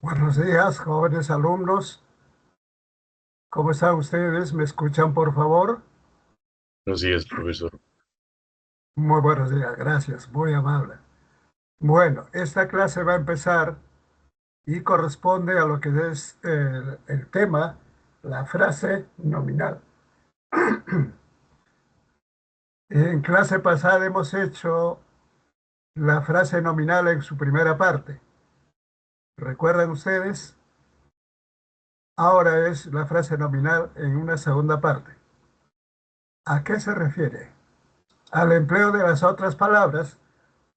Buenos días, jóvenes alumnos. ¿Cómo están ustedes? ¿Me escuchan, por favor? Buenos días, profesor. Muy buenos días, gracias, muy amable. Bueno, esta clase va a empezar y corresponde a lo que es el tema, la frase nominal. En clase pasada hemos hecho la frase nominal en su primera parte. ¿Recuerdan ustedes? Ahora es la frase nominal en una segunda parte. ¿A qué se refiere? Al empleo de las otras palabras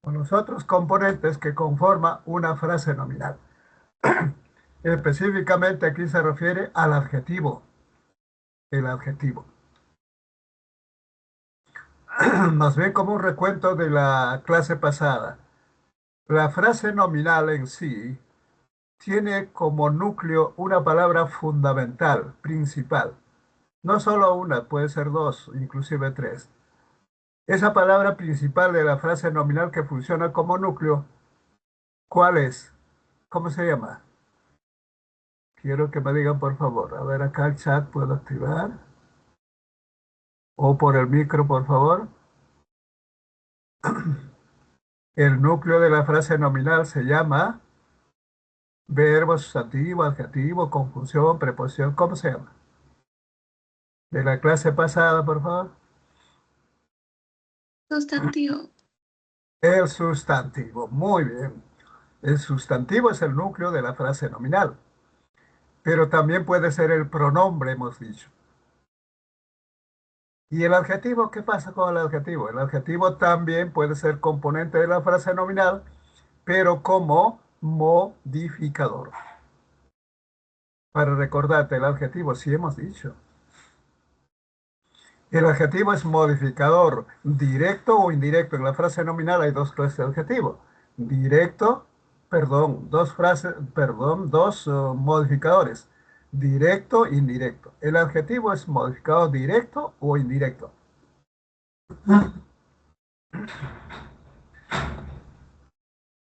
o los otros componentes que conforman una frase nominal. Específicamente aquí se refiere al adjetivo, el adjetivo. Más bien como un recuento de la clase pasada. La frase nominal en sí tiene como núcleo una palabra fundamental, principal. No solo una, puede ser dos, inclusive tres. Esa palabra principal de la frase nominal que funciona como núcleo, ¿cuál es? ¿Cómo se llama? Quiero que me digan, por favor. A ver, acá el chat puedo activar. O por el micro, por favor. El núcleo de la frase nominal se llama verbo, sustantivo, adjetivo, conjunción, preposición. ¿Cómo se llama? De la clase pasada, por favor. Sustantivo. El sustantivo. Muy bien. El sustantivo es el núcleo de la frase nominal. Pero también puede ser el pronombre, hemos dicho. ¿Y el adjetivo? ¿Qué pasa con el adjetivo? El adjetivo también puede ser componente de la frase nominal, pero como modificador. Para recordarte el adjetivo, sí hemos dicho. El adjetivo es modificador, directo o indirecto. En la frase nominal hay dos clases de adjetivo. Directo, perdón, dos frases, perdón, dos modificadores. Directo e indirecto. El adjetivo es modificador directo o indirecto.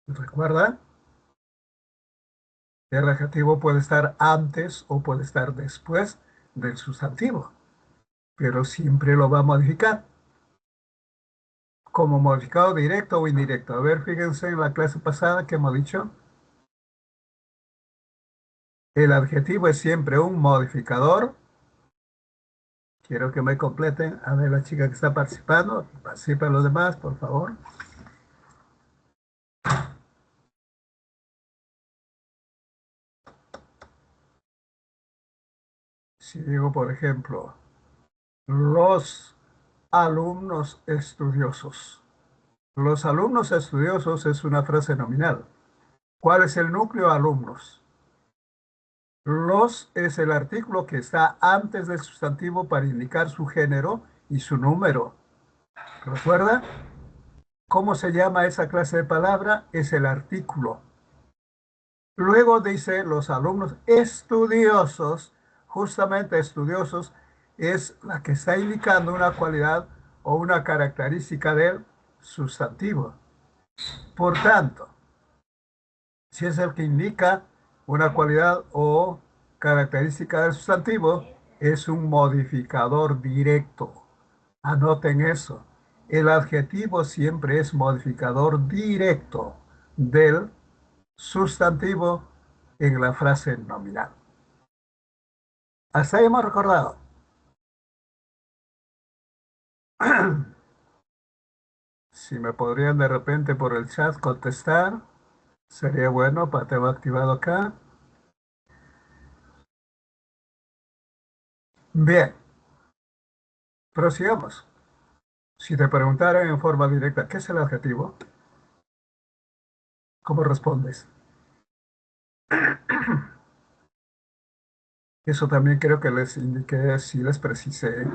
¿Recuerda? El adjetivo puede estar antes o puede estar después del sustantivo, pero siempre lo va a modificar como modificado directo o indirecto. A ver, fíjense en la clase pasada que hemos dicho, el adjetivo es siempre un modificador. Quiero que me completen. A ver, la chica que está participando, participen los demás, por favor. Si digo, por ejemplo, los alumnos estudiosos. Los alumnos estudiosos es una frase nominal. ¿Cuál es el núcleo? Alumnos. Los es el artículo que está antes del sustantivo para indicar su género y su número. ¿Recuerda? ¿Cómo se llama esa clase de palabra? Es el artículo. Luego dice los alumnos estudiosos, justamente estudiosos es la que está indicando una cualidad o una característica del sustantivo. Por tanto, si es el que indica una cualidad o característica del sustantivo, es un modificador directo. Anoten eso. El adjetivo siempre es modificador directo del sustantivo en la frase nominal. Hasta ahí hemos recordado. Si me podrían de repente por el chat contestar, sería bueno para tenerlo activado acá. Bien, prosigamos. Si te preguntaran en forma directa, ¿qué es el adjetivo? ¿Cómo respondes? Eso también creo que les indiqué, si les precisé,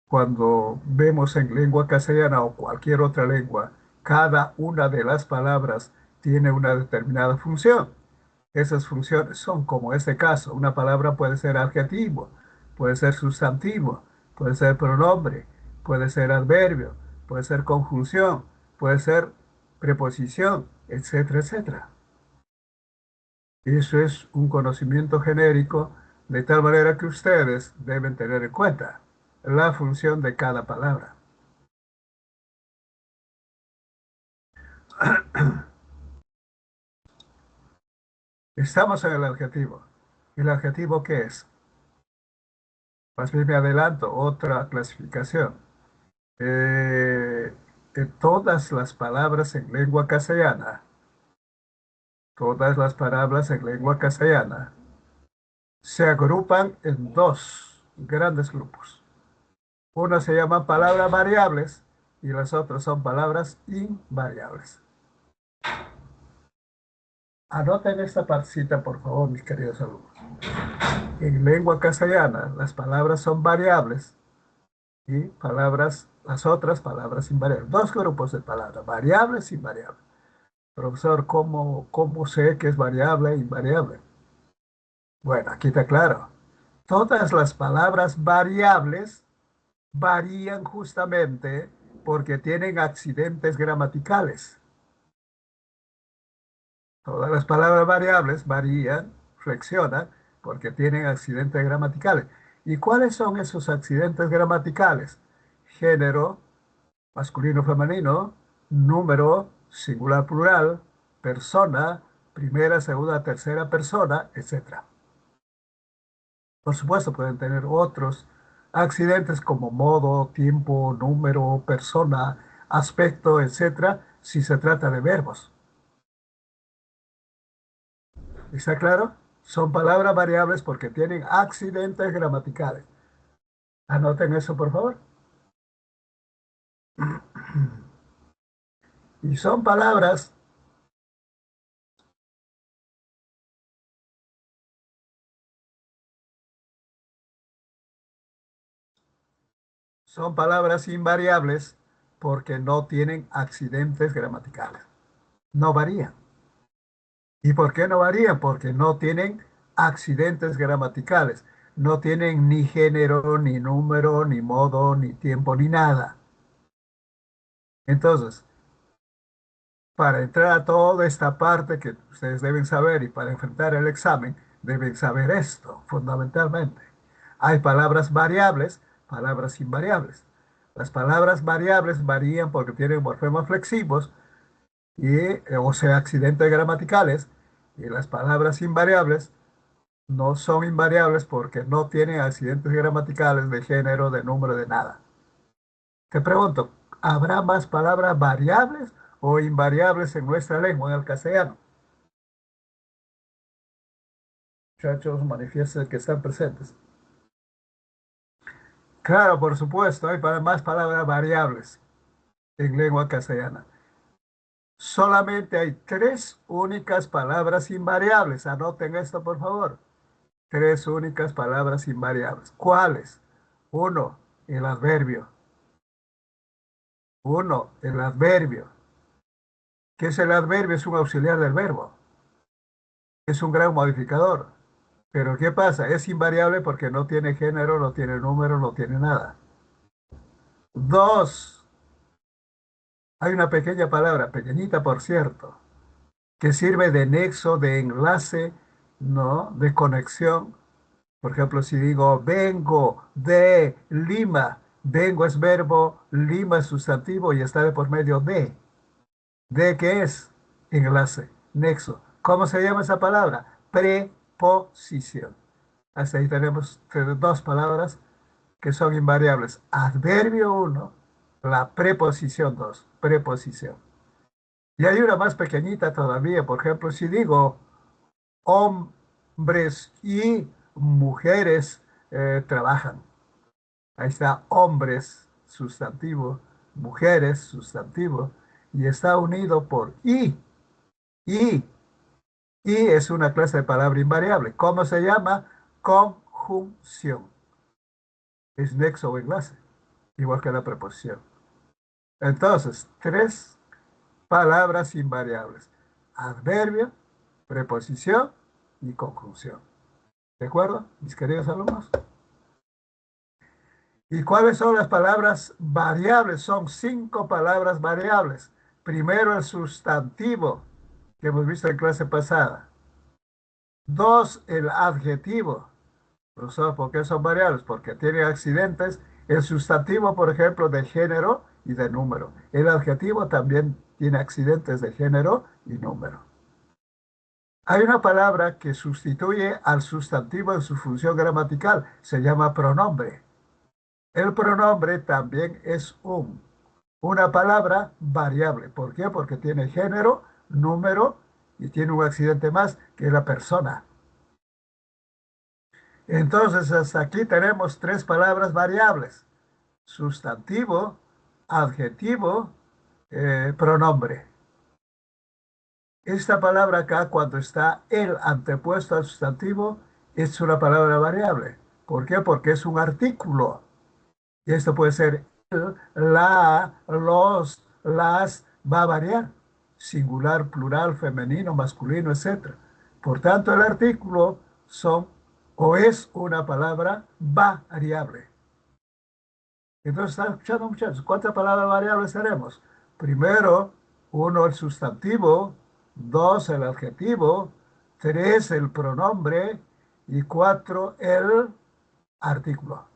cuando vemos en lengua castellana o cualquier otra lengua, cada una de las palabras tiene una determinada función. Esas funciones son como este caso. Una palabra puede ser adjetivo, puede ser sustantivo, puede ser pronombre, puede ser adverbio, puede ser conjunción, puede ser preposición, etcétera, etcétera. Eso es un conocimiento genérico, de tal manera que ustedes deben tener en cuenta la función de cada palabra. Estamos en el adjetivo. ¿Y el adjetivo qué es? Más bien me adelanto, otra clasificación. Eh, todas las palabras en lengua castellana, todas las palabras en lengua castellana se agrupan en dos grandes grupos. Una se llaman palabras variables y las otras son palabras invariables. Anoten esta partecita, por favor, mis queridos alumnos. En lengua castellana, las palabras son variables y las otras palabras invariables. Dos grupos de palabras, variables e invariables. Profesor, ¿cómo sé que es variable e invariable? Bueno, aquí está claro. Todas las palabras variables varían justamente porque tienen accidentes gramaticales. Todas las palabras variables varían, flexionan, porque tienen accidentes gramaticales. ¿Y cuáles son esos accidentes gramaticales? Género, masculino, femenino, número, singular, plural, persona, primera, segunda, tercera persona, etc. Por supuesto, pueden tener otros accidentes como modo, tiempo, número, persona, aspecto, etc., si se trata de verbos. ¿Está claro? Son palabras variables porque tienen accidentes gramaticales. Anoten eso, por favor. Y son palabras invariables porque no tienen accidentes gramaticales. No varían. ¿Y por qué no varían? Porque no tienen accidentes gramaticales. No tienen ni género, ni número, ni modo, ni tiempo, ni nada. Entonces, para entrar a toda esta parte que ustedes deben saber y para enfrentar el examen, deben saber esto fundamentalmente. Hay palabras variables, palabras invariables. Las palabras variables varían porque tienen morfemas flexivos o sea, accidentes gramaticales, y las palabras invariables no son invariables porque no tienen accidentes gramaticales de género, de número, de nada. Te pregunto, ¿habrá más palabras variables o invariables en nuestra lengua, en el castellano? Muchachos, manifiesten que están presentes. Claro, por supuesto, hay más palabras variables en lengua castellana. Solamente hay tres únicas palabras invariables. Anoten esto, por favor. Tres únicas palabras invariables. ¿Cuáles? Uno, el adverbio. Uno, el adverbio. ¿Qué es el adverbio? Es un auxiliar del verbo. Es un gran modificador. Pero ¿qué pasa? Es invariable porque no tiene género, no tiene número, no tiene nada. Dos, hay una pequeña palabra, pequeñita por cierto, que sirve de nexo, de enlace, ¿no? De conexión. Por ejemplo, si digo vengo de Lima, vengo es verbo, Lima es sustantivo y está de por medio de. ¿De qué es? Enlace, nexo. ¿Cómo se llama esa palabra? Preposición. Hasta ahí tenemos dos palabras que son invariables. Adverbio uno, la preposición 2, preposición. Y hay una más pequeñita todavía. Por ejemplo, si digo hombres y mujeres trabajan. Ahí está hombres, sustantivo, mujeres, sustantivo, y está unido por y. Y, y es una clase de palabra invariable. ¿Cómo se llama? Conjunción. Es nexo o enlace, igual que la preposición. Entonces, tres palabras invariables. Adverbio, preposición y conjunción. ¿De acuerdo, mis queridos alumnos? ¿Y cuáles son las palabras variables? Son cinco palabras variables. Primero el sustantivo, que hemos visto en clase pasada. 2, el adjetivo. Profesor, ¿por qué son variables? Porque tiene accidentes. El sustantivo, por ejemplo, de género y de número. El adjetivo también tiene accidentes de género y número. Hay una palabra que sustituye al sustantivo en su función gramatical. Se llama pronombre. El pronombre también es una palabra variable. ¿Por qué? Porque tiene género, número y tiene un accidente más, que es la persona. Entonces, hasta aquí tenemos 3 palabras variables: sustantivo, adjetivo, pronombre. Esta palabra acá, cuando está el antepuesto al sustantivo, es una palabra variable. ¿Por qué? Porque es un artículo. Y esto puede ser el, la, los, las, va a variar. Singular, plural, femenino, masculino, etc. Por tanto, el artículo son o es una palabra variable. Entonces, ¿están escuchando, muchachos? ¿Cuántas palabras variables tenemos? Primero, 1 el sustantivo, 2 el adjetivo, 3 el pronombre y 4 el artículo.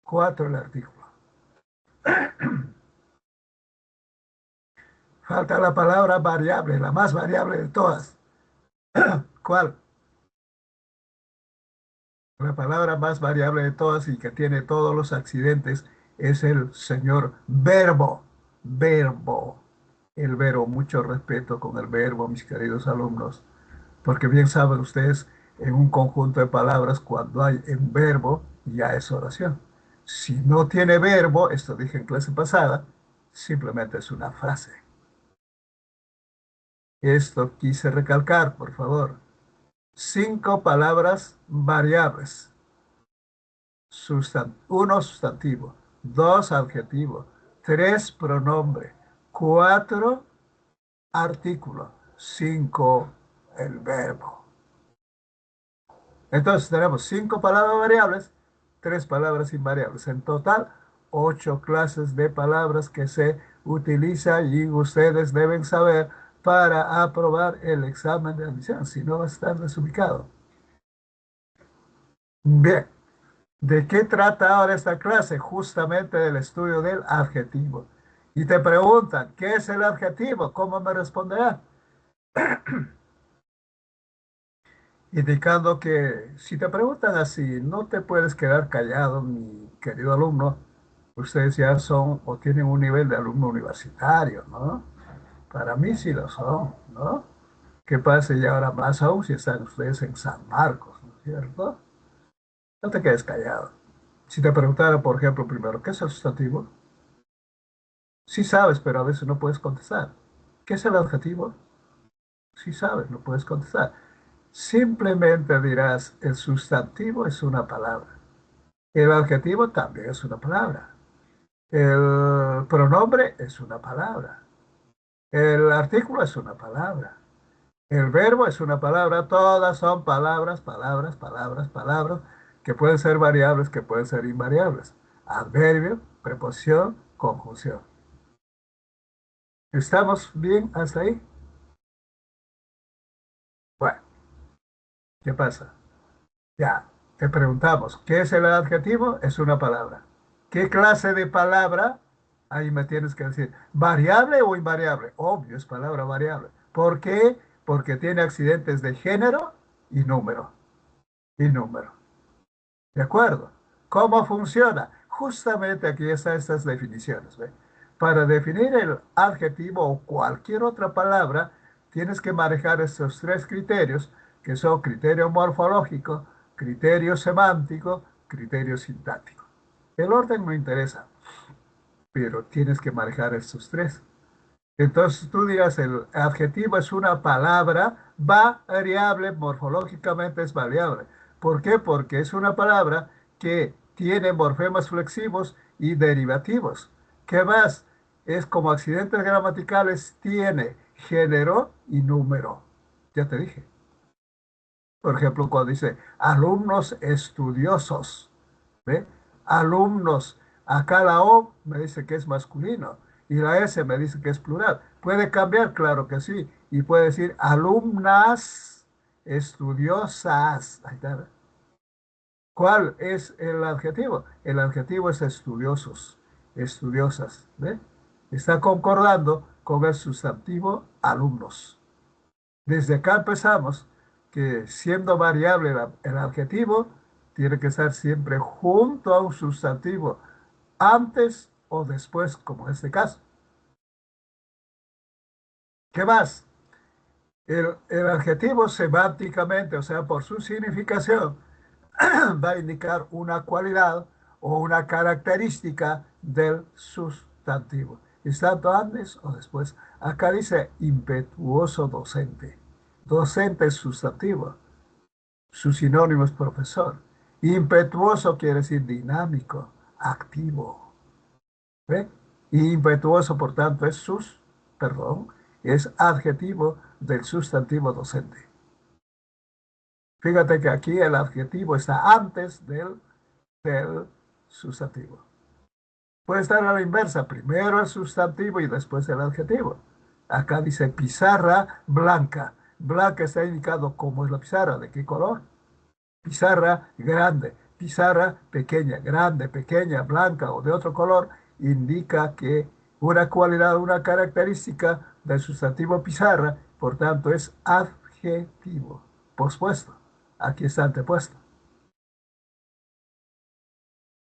4 el artículo. Falta la palabra variable, la más variable de todas. ¿Cuál? La palabra más variable de todas y que tiene todos los accidentes es el señor verbo. Verbo. El verbo, mucho respeto con el verbo, mis queridos alumnos, porque bien saben ustedes, en un conjunto de palabras, cuando hay un verbo, ya es oración. Si no tiene verbo, esto dije en clase pasada, simplemente es una frase. Esto quise recalcar, por favor. 5 palabras variables. 1 sustantivo, 2 adjetivo, 3 pronombre, 4 artículo, 5 el verbo. Entonces tenemos 5 palabras variables, 3 palabras invariables. En total, 8 clases de palabras que se utilizan y ustedes deben saber para aprobar el examen de admisión. Si no, va a estar desubicado. Bien. ¿De qué trata ahora esta clase? Justamente del estudio del adjetivo. Y te preguntan, ¿qué es el adjetivo? ¿Cómo me responderá? Indicando que si te preguntan así, no te puedes quedar callado, mi querido alumno. Ustedes ya son o tienen un nivel de alumno universitario, ¿no? Para mí sí lo son, ¿no? ¿Qué pasa y ahora más aún si están ustedes en San Marcos, ¿no es cierto? No te quedes callado. Si te preguntara, por ejemplo, primero, ¿qué es el sustantivo? Sí sabes, pero a veces no puedes contestar. ¿Qué es el adjetivo? Sí sabes, no puedes contestar. Simplemente dirás, el sustantivo es una palabra. El adjetivo también es una palabra. El pronombre es una palabra. El artículo es una palabra. El verbo es una palabra. Todas son palabras, palabras, palabras, palabras, que pueden ser variables, que pueden ser invariables. Adverbio, preposición, conjunción. ¿Estamos bien hasta ahí? Bueno, ¿qué pasa? Ya, te preguntamos, ¿qué es el adjetivo? Es una palabra. ¿Qué clase de palabra? Ahí me tienes que decir, ¿variable o invariable? Obvio, es palabra variable. ¿Por qué? Porque tiene accidentes de género y número. Y número. ¿De acuerdo? ¿Cómo funciona? Justamente aquí están estas definiciones. ¿Ve? Para definir el adjetivo o cualquier otra palabra, tienes que manejar estos 3 criterios, que son criterio morfológico, criterio semántico, criterio sintáctico. El orden no interesa, pero tienes que manejar estos 3. Entonces tú dirás, el adjetivo es una palabra variable, morfológicamente es variable. ¿Por qué? Porque es una palabra que tiene morfemas flexivos y derivativos. ¿Qué más? Es como accidentes gramaticales, tiene género y número. Ya te dije. Por ejemplo, cuando dice alumnos estudiosos, ¿ve? Alumnos. Acá la O me dice que es masculino y la S me dice que es plural. ¿Puede cambiar? Claro que sí. Y puede decir alumnas estudiosas. Ahí está. ¿Cuál es el adjetivo? El adjetivo es estudiosos, estudiosas. ¿Ve? Está concordando con el sustantivo alumnos. Desde acá empezamos que siendo variable el adjetivo, tiene que estar siempre junto a un sustantivo, antes o después, como en este caso. ¿Qué más? El adjetivo semánticamente, o sea, por su significación, va a indicar una cualidad o una característica del sustantivo. Estando antes o después. Acá dice impetuoso docente. Docente es sustantivo. Su sinónimo es profesor. Impetuoso quiere decir dinámico, activo. ¿Ve? Y impetuoso, por tanto, es adjetivo del sustantivo docente. Fíjate que aquí el adjetivo está antes del sustantivo. Puede estar a la inversa, primero el sustantivo y después el adjetivo. Acá dice pizarra blanca. Blanca está indicado cómo es la pizarra, de qué color. Pizarra grande, pizarra pequeña, grande, pequeña, blanca o de otro color, indica que una cualidad, una característica del sustantivo pizarra, por tanto es adjetivo, pospuesto. Aquí está antepuesto.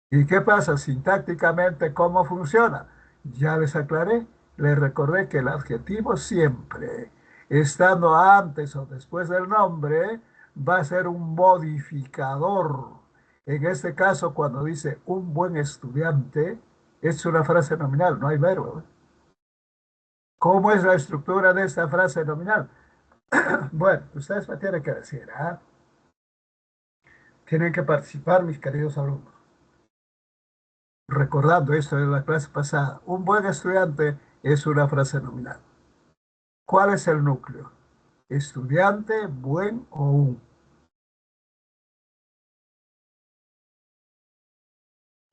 ¿Y qué pasa sintácticamente? ¿Cómo funciona? Ya les aclaré, les recordé que el adjetivo siempre, estando antes o después del nombre, va a ser un modificador. En este caso, cuando dice un buen estudiante, es una frase nominal, no hay verbo. ¿Cómo es la estructura de esta frase nominal? Bueno, ustedes me tienen que decir, ¿ah? Tienen que participar, mis queridos alumnos. Recordando esto de la clase pasada, un buen estudiante es una frase nominal. ¿Cuál es el núcleo? ¿Estudiante, buen o un?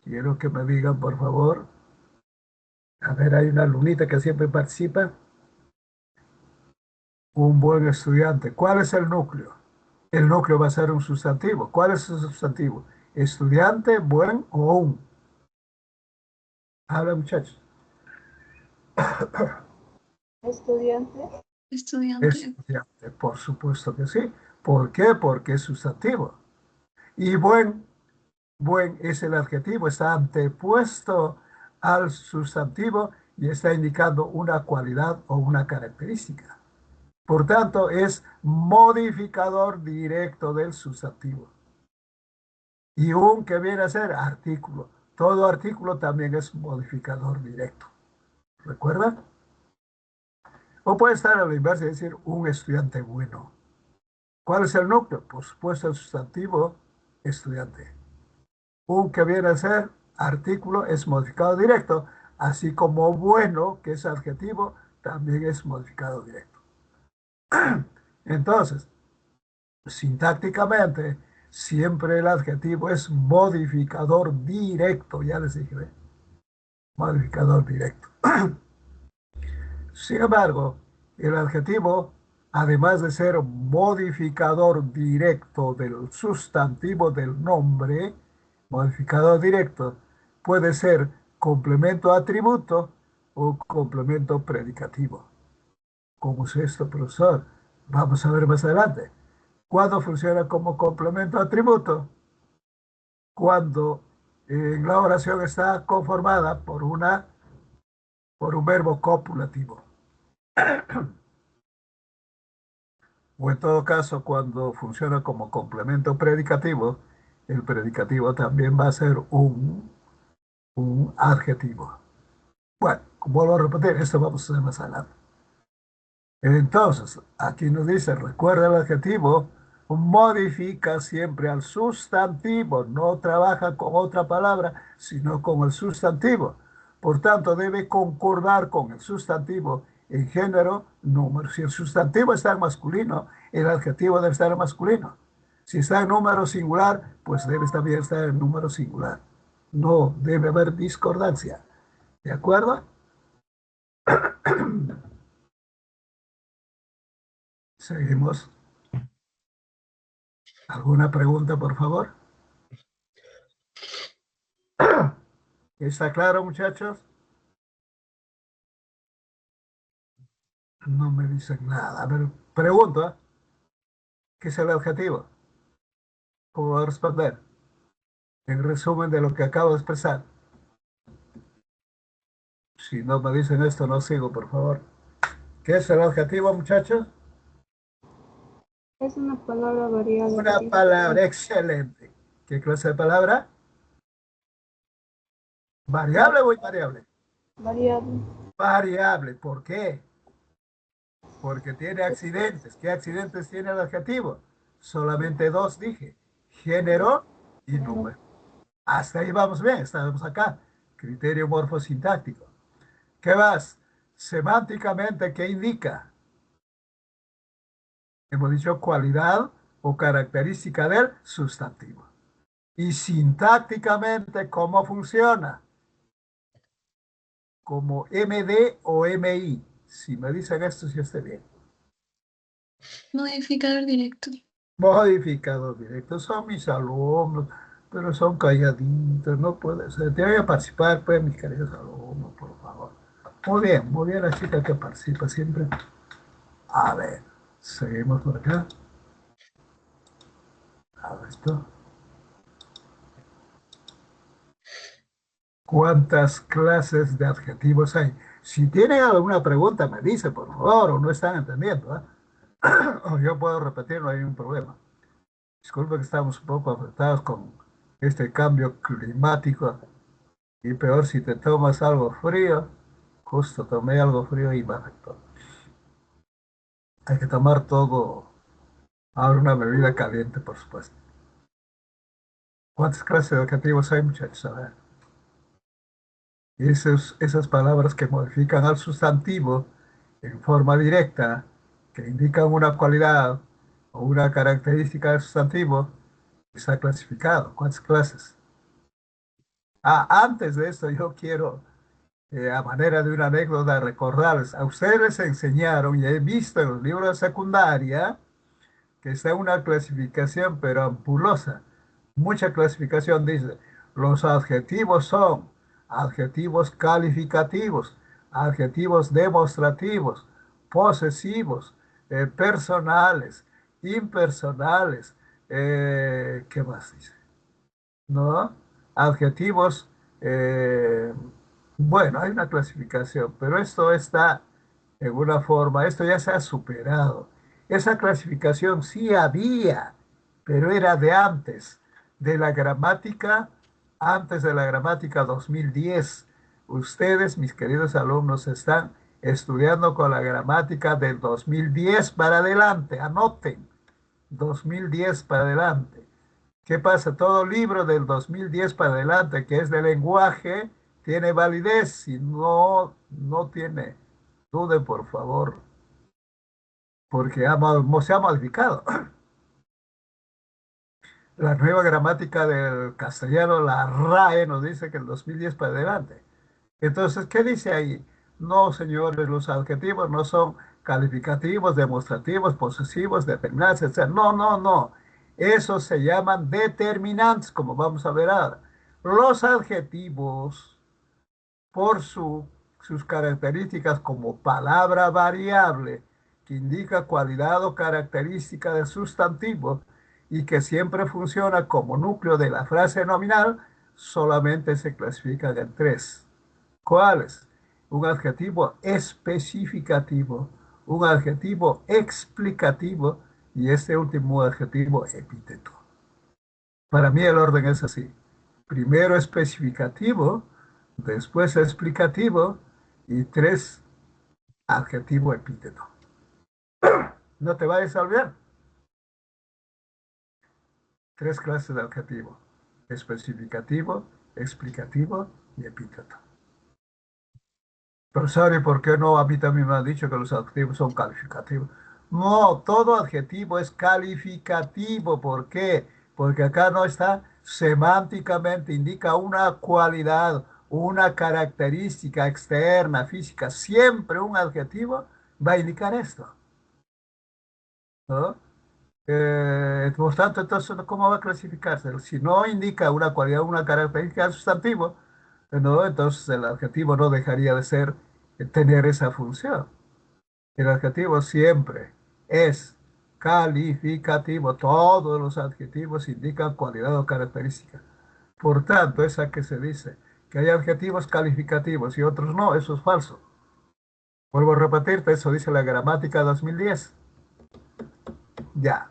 Quiero que me digan, por favor. A ver, hay una lunita que siempre participa. Un buen estudiante. ¿Cuál es el núcleo? El núcleo va a ser un sustantivo. ¿Cuál es el sustantivo? ¿Estudiante, buen o un? Habla, muchachos. Estudiante. Estudiante. Estudiante, por supuesto que sí. ¿Por qué? Porque es sustantivo. Y buen. Buen es el adjetivo, está antepuesto al sustantivo y está indicando una cualidad o una característica. Por tanto, es modificador directo del sustantivo. Y un que viene a ser artículo. Todo artículo también es modificador directo. ¿Recuerda? O puede estar a la inversa y decir un estudiante bueno. ¿Cuál es el núcleo? Por supuesto, el sustantivo estudiante. Un que viene a ser artículo es modificado directo, así como bueno, que es adjetivo, también es modificado directo. Entonces, sintácticamente, siempre el adjetivo es modificador directo, ya les dije, ¿ve? Modificador directo. Sin embargo, el adjetivo, además de ser modificador directo del sustantivo del nombre, modificador directo, puede ser complemento atributo o complemento predicativo. ¿Cómo es esto, profesor? Vamos a ver más adelante. ¿Cuándo funciona como complemento atributo? Cuando la oración está conformada por un verbo copulativo. O en todo caso, cuando funciona como complemento predicativo, el predicativo también va a ser un adjetivo. Bueno, como vuelvo a repetir, esto vamos a hacer más adelante. Entonces, aquí nos dice, recuerda el adjetivo, modifica siempre al sustantivo, no trabaja con otra palabra, sino con el sustantivo. Por tanto, debe concordar con el sustantivo en género, número. Si el sustantivo está en masculino, el adjetivo debe estar en masculino. Si está en número singular, pues debe también estar en número singular. No debe haber discordancia. ¿De acuerdo? Seguimos. ¿Alguna pregunta, por favor? ¿Está claro, muchachos? No me dicen nada. A ver, pregunto, ¿eh? ¿Qué es el adjetivo? ¿Cómo voy a responder? En resumen de lo que acabo de expresar. Si no me dicen esto, no sigo, por favor. ¿Qué es el adjetivo, muchachos? Es una palabra variable Una que indica palabra excelente. ¿Qué clase de palabra? va- ¿Variable o invariable? variable. Variable. ¿Por qué? Porque tiene accidentes. ¿Qué accidentes tiene el adjetivo? Solamente dos dije. Género y número. Hasta ahí vamos bien, estamos acá. Criterio morfosintáctico. ¿Qué más? Semánticamente, ¿qué indica? Hemos dicho cualidad o característica del sustantivo. Y sintácticamente, ¿cómo funciona? Como MD o MI. Si me dicen esto, sí estoy bien. Modificador directo. Modificador directo. Son mis alumnos, pero son calladitos, no puede ser. Tienen que participar, pues, mis queridos alumnos, por favor. Muy bien la chica que participa siempre. A ver, seguimos por acá. A ver esto. ¿Cuántas clases de adjetivos hay? Si tienen alguna pregunta, me dice, por favor, o no están entendiendo, ¿eh? O yo puedo repetir, no hay ningún problema. Disculpe que estamos un poco afectados con este cambio climático y peor si te tomas algo frío. Justo tomé algo frío y me afectó. Hay que tomar todo, ahora una bebida caliente, por supuesto. ¿Cuántas clases de adjetivos hay, muchachos? A ver. Esas palabras que modifican al sustantivo en forma directa, que indican una cualidad o una característica del sustantivo, está clasificado. ¿Cuántas clases? Ah, antes de esto yo quiero, a manera de una anécdota, recordarles, a ustedes les enseñaron y he visto en los libros de secundaria que está una clasificación, pero ampulosa. Mucha clasificación dice, los adjetivos son adjetivos calificativos, adjetivos demostrativos, posesivos, personales, impersonales, ¿qué más dice? ¿No? Adjetivos, eh, bueno, hay una clasificación, pero esto está en una forma, esto ya se ha superado. Esa clasificación sí había, pero era de antes, de la gramática, antes de la gramática 2010. Ustedes, mis queridos alumnos, están estudiando con la gramática del 2010 para adelante. Anoten, 2010 para adelante. ¿Qué pasa? Todo libro del 2010 para adelante que es de lenguaje tiene validez. Si no, no tiene, dude por favor, porque se ha modificado. La nueva gramática del castellano, la RAE, nos dice que el 2010 para adelante. Entonces, ¿qué dice ahí? No, señores, los adjetivos no son calificativos, demostrativos, posesivos, determinantes, etc. No, no, no. Esos se llaman determinantes, como vamos a ver ahora. Los adjetivos, por sus características como palabra variable, que indica cualidad o característica del sustantivo y que siempre funciona como núcleo de la frase nominal, solamente se clasifican en tres. ¿Cuáles? Un adjetivo especificativo, un adjetivo explicativo y este último adjetivo epíteto. Para mí el orden es así. Primero especificativo, después explicativo y tres, adjetivo epíteto. No te vayas a olvidar. Tres clases de adjetivo. Especificativo, explicativo y epíteto. Profesor, ¿y por qué no? A mí también me han dicho que los adjetivos son calificativos. No, todo adjetivo es calificativo. ¿Por qué? Porque acá no está semánticamente, indica una cualidad, una característica externa, física. Siempre un adjetivo va a indicar esto, ¿no? Por tanto, entonces, ¿cómo va a clasificarse? Si no indica una cualidad, una característica del sustantivo, ¿no? Entonces el adjetivo no dejaría de ser, tener esa función. El adjetivo siempre es calificativo. Todos los adjetivos indican cualidad o característica. Por tanto, esa que se dice que hay adjetivos calificativos y otros no, eso es falso. Vuelvo a repetirte, eso dice la gramática 2010. Ya.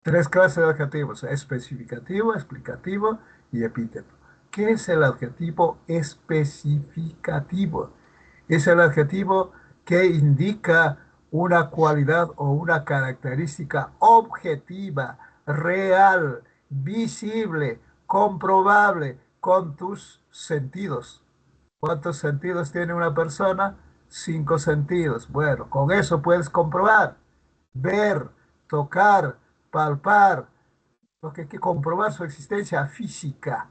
Tres clases de adjetivos: especificativo, explicativo y epíteto. ¿Qué es el adjetivo especificativo? Es el adjetivo que indica una cualidad o una característica objetiva, real, visible, comprobable con tus sentidos. ¿Cuántos sentidos tiene una persona? Cinco sentidos. Bueno, con eso puedes comprobar, ver, tocar, palpar, lo que hay que comprobar su existencia física.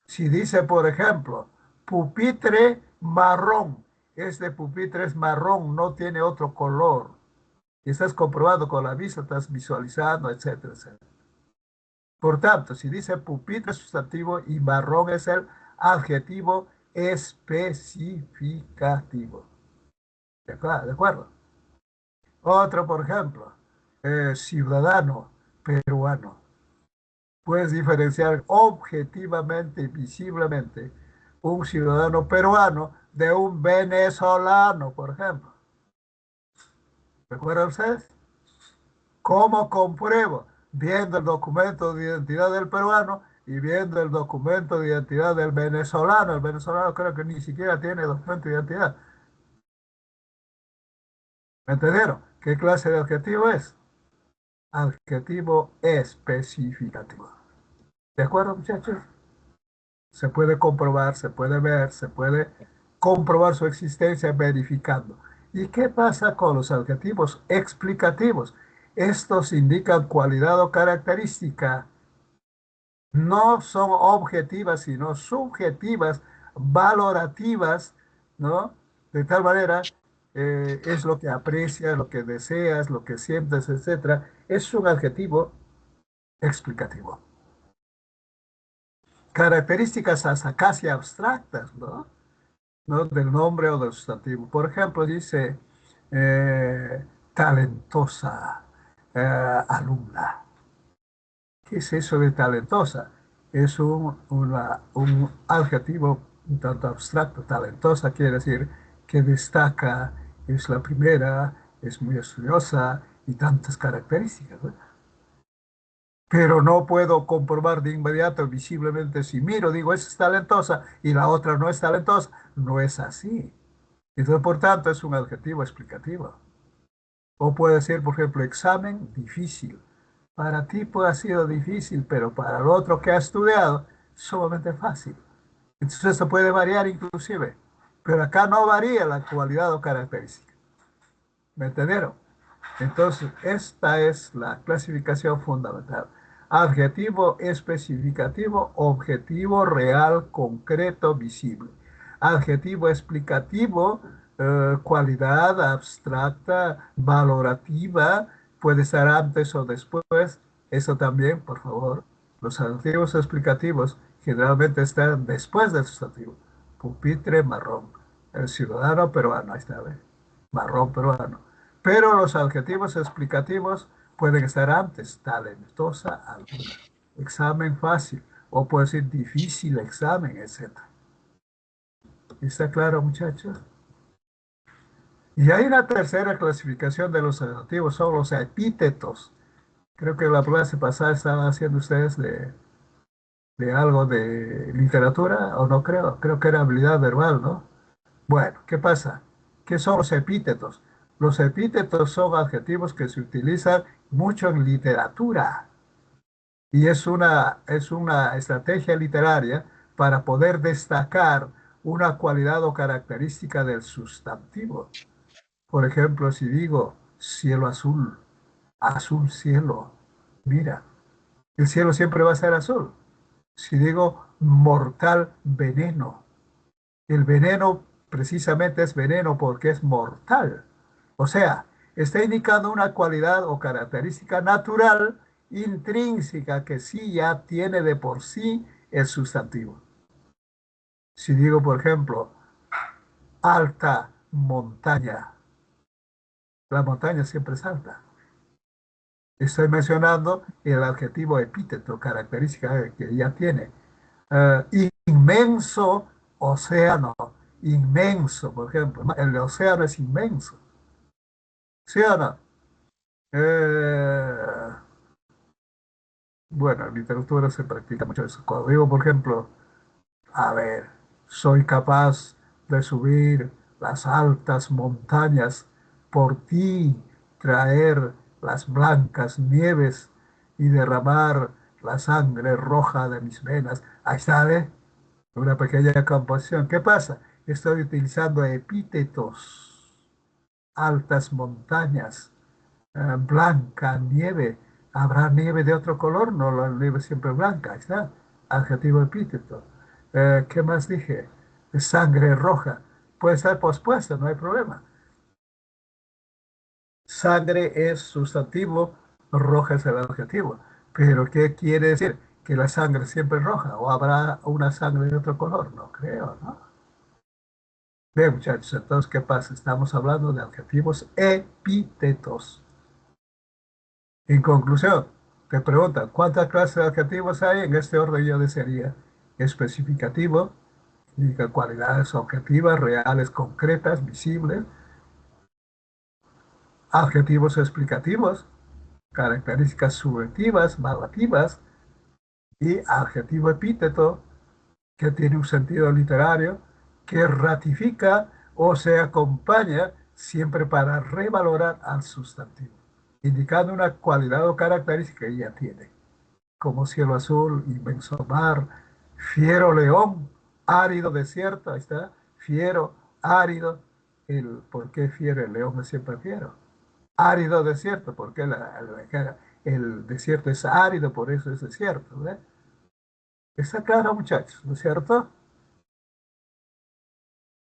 Si dice, por ejemplo, pupitre marrón, este pupitre es marrón, no tiene otro color. Y estás comprobando con la vista, estás visualizando, etcétera, etcétera. Por tanto, si dice pupitre es sustantivo y marrón es el adjetivo especificativo. ¿De acuerdo? Otro, por ejemplo, ciudadano peruano. Puedes diferenciar objetivamente y visiblemente un ciudadano peruano de un venezolano, por ejemplo. ¿Recuerdan ustedes? ¿Cómo compruebo? Viendo el documento de identidad del peruano y viendo el documento de identidad del venezolano. El venezolano creo que ni siquiera tiene documento de identidad. ¿Me entendieron? ¿Qué clase de adjetivo es? Adjetivo especificativo. ¿De acuerdo, muchachos? Se puede comprobar, se puede ver, se puede comprobar su existencia verificando. ¿Y qué pasa con los adjetivos explicativos? Estos indican cualidad o característica. No son objetivas, sino subjetivas, valorativas, ¿no? De tal manera, es lo que aprecias, lo que deseas, lo que sientes, etcétera. Es un adjetivo explicativo. Características hasta casi abstractas, ¿no? ¿No? Del nombre o del sustantivo. Por ejemplo, dice talentosa alumna. ¿Qué es eso de talentosa? Es un adjetivo un tanto abstracto. Talentosa quiere decir que destaca, es la primera, es muy estudiosa y tantas características, ¿no? Pero no puedo comprobar de inmediato visiblemente si miro, digo, esa es talentosa y la otra no es talentosa. No es así. Entonces, por tanto, es un adjetivo explicativo. O puede ser, por ejemplo, examen difícil. Para ti puede haber sido difícil, pero para el otro que ha estudiado, sumamente fácil. Entonces, esto puede variar inclusive. Pero acá no varía la cualidad o característica. ¿Me entendieron? Entonces, esta es la clasificación fundamental. Adjetivo especificativo, objetivo, real, concreto, visible. Adjetivo explicativo, cualidad abstracta, valorativa, puede estar antes o después. Eso también, por favor. Los adjetivos explicativos generalmente están después del sustantivo. Pupitre, marrón. El ciudadano peruano, ahí está, ¿ve? Marrón peruano. Pero los adjetivos explicativos pueden estar antes: talentosa, alguna, examen fácil, o puede ser difícil examen, etc. ¿Está claro, muchachos? Y hay una tercera clasificación de los adjetivos, son los epítetos. Creo que la clase pasada estaban haciendo ustedes de algo de literatura, o no creo, creo que era habilidad verbal, ¿no? Bueno, ¿qué pasa? ¿Qué son los epítetos? Los epítetos son adjetivos que se utilizan mucho en literatura y es una estrategia literaria para poder destacar una cualidad o característica del sustantivo. Por ejemplo, si digo cielo azul, azul cielo, mira, el cielo siempre va a ser azul. Si digo mortal veneno, el veneno precisamente es veneno porque es mortal. O sea, Está indicando una cualidad o característica natural, intrínseca, que sí ya tiene de por sí el sustantivo. Si digo, por ejemplo, alta montaña, la montaña siempre es alta. Estoy mencionando el adjetivo epíteto, característica que ya tiene. Inmenso océano, inmenso, por ejemplo. El océano es inmenso, ¿sí o no? Eh, bueno, en literatura se practica mucho eso. Cuando digo, por ejemplo, a ver, soy capaz de subir las altas montañas por ti, traer las blancas nieves y derramar la sangre roja de mis venas. Ahí está, ¿eh? Una pequeña composición. ¿Qué pasa? Estoy utilizando epítetos, altas montañas, blanca nieve. ¿Habrá nieve de otro color? No, la nieve siempre es blanca. Ahí está. Adjetivo epíteto. ¿Qué más dije? Sangre roja. Puede ser pospuesta, no hay problema. Sangre es sustantivo, roja es el adjetivo. Pero ¿qué quiere decir? ¿Que la sangre siempre es roja? ¿O habrá una sangre de otro color? No creo, ¿no? Bien, muchachos, entonces, ¿qué pasa? Estamos hablando de adjetivos epítetos. En conclusión, te preguntan, ¿cuántas clases de adjetivos hay? En este orden yo desearía especificativo, indica cualidades objetivas, reales, concretas, visibles, adjetivos explicativos, características subjetivas, narrativas, y adjetivo epíteto, que tiene un sentido literario, que ratifica o se acompaña siempre para revalorar al sustantivo, indicando una cualidad o característica que ya tiene, como cielo azul, inmenso mar, fiero león, árido desierto, ahí está, fiero, árido, ¿por qué fiero? El león es siempre fiero. Árido desierto, porque el desierto es árido, por eso es desierto, ¿verdad? Está claro, muchachos, ¿no es cierto?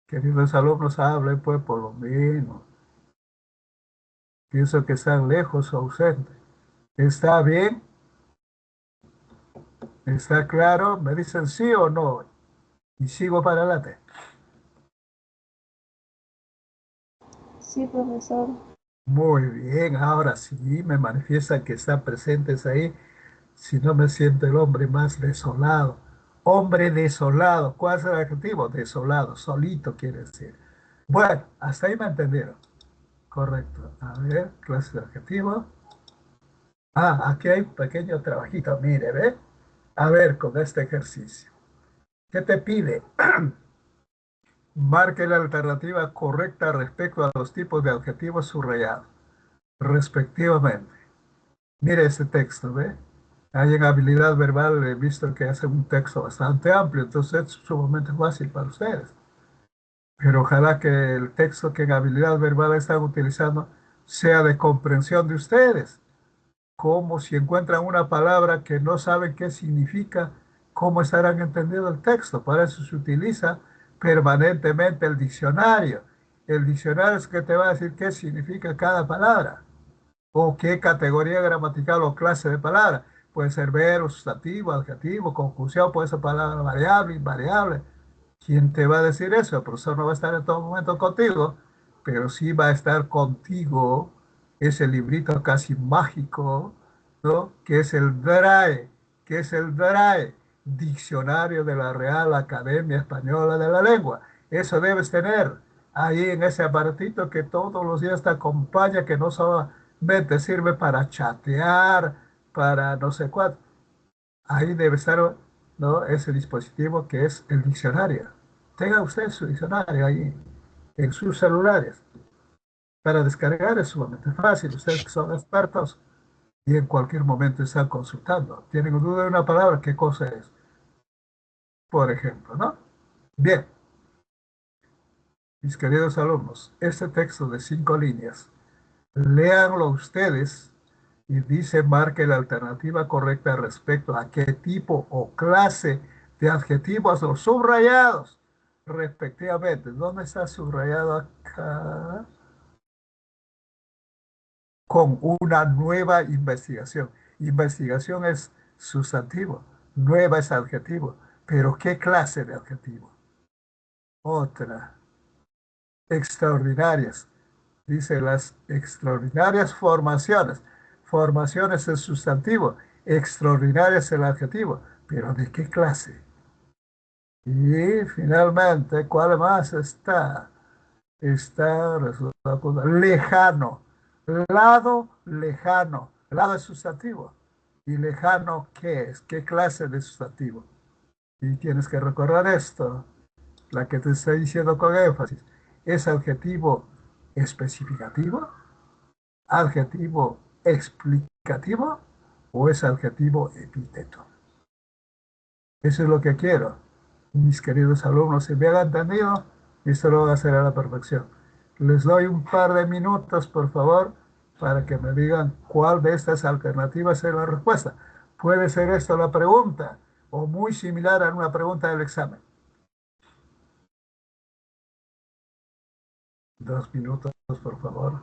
Queridos alumnos, hablen pues por lo menos. Pienso que están lejos o ausentes. ¿Está bien? ¿Está claro? ¿Me dicen sí o no? Y sigo para adelante. Sí, profesor. Muy bien, ahora sí me manifiestan que están presentes ahí. Si no me siento el hombre más desolado. Hombre desolado. ¿Cuál es el adjetivo? Desolado, solito quiere decir. Bueno, hasta ahí me entendieron. Correcto. A ver, clase de adjetivo. Ah, aquí hay un pequeño trabajito, mire, ¿ve? A ver, con este ejercicio. ¿Qué te pide? Marque la alternativa correcta respecto a los tipos de adjetivos subrayados, respectivamente. Mire este texto, ¿ve? Hay en habilidad verbal, he visto que hace un texto bastante amplio, entonces es sumamente fácil para ustedes. Pero ojalá que el texto que en habilidad verbal están utilizando sea de comprensión de ustedes. Como si encuentran una palabra que no saben qué significa, ¿cómo estarán entendiendo el texto? Para eso se utiliza permanentemente el diccionario. El diccionario es que te va a decir qué significa cada palabra o qué categoría gramatical o clase de palabra. Puede ser verbo, sustantivo, adjetivo, conjunción, puede ser palabra variable, invariable. ¿Quién te va a decir eso? El profesor no va a estar en todo momento contigo, pero sí va a estar contigo ese librito casi mágico, ¿no? Que es el DRAE, que es el DRAE, Diccionario de la Real Academia Española de la Lengua. Eso debes tener ahí en ese aparatito que todos los días te acompaña, que no solamente sirve para chatear, para no sé cuánto. Ahí debe estar, ¿no? Ese dispositivo que es el diccionario. Tenga usted su diccionario ahí en sus celulares. Para descargar es sumamente fácil. Ustedes que son expertos y en cualquier momento están consultando. Tienen duda de una palabra, ¿qué cosa es? Por ejemplo, ¿no? Bien, mis queridos alumnos, este texto de 5 líneas, léanlo ustedes y dice, marque la alternativa correcta respecto a qué tipo o clase de adjetivos o subrayados, respectivamente. ¿Dónde está subrayado acá? con una nueva investigación. Investigación es sustantivo, nueva es adjetivo. Pero ¿qué clase de adjetivo? Otra. Extraordinarias. Dice las extraordinarias formaciones. Formaciones es sustantivo, extraordinarias es el adjetivo. Pero ¿de qué clase? Y finalmente, ¿cuál más está? Está lejano. Lado lejano. Lado es sustantivo. ¿Y lejano qué es? ¿Qué clase de sustantivo? Y tienes que recordar esto, la que te estoy diciendo con énfasis. ¿Es adjetivo especificativo? ¿Adjetivo explicativo? ¿O es adjetivo epíteto? Eso es lo que quiero. Mis queridos alumnos, si me han entendido, esto lo voy a hacer a la perfección. Les doy un par de minutos, por favor, para que me digan cuál de estas alternativas es la respuesta. Puede ser esto la pregunta, o muy similar a una pregunta del examen. 2 minutos, por favor.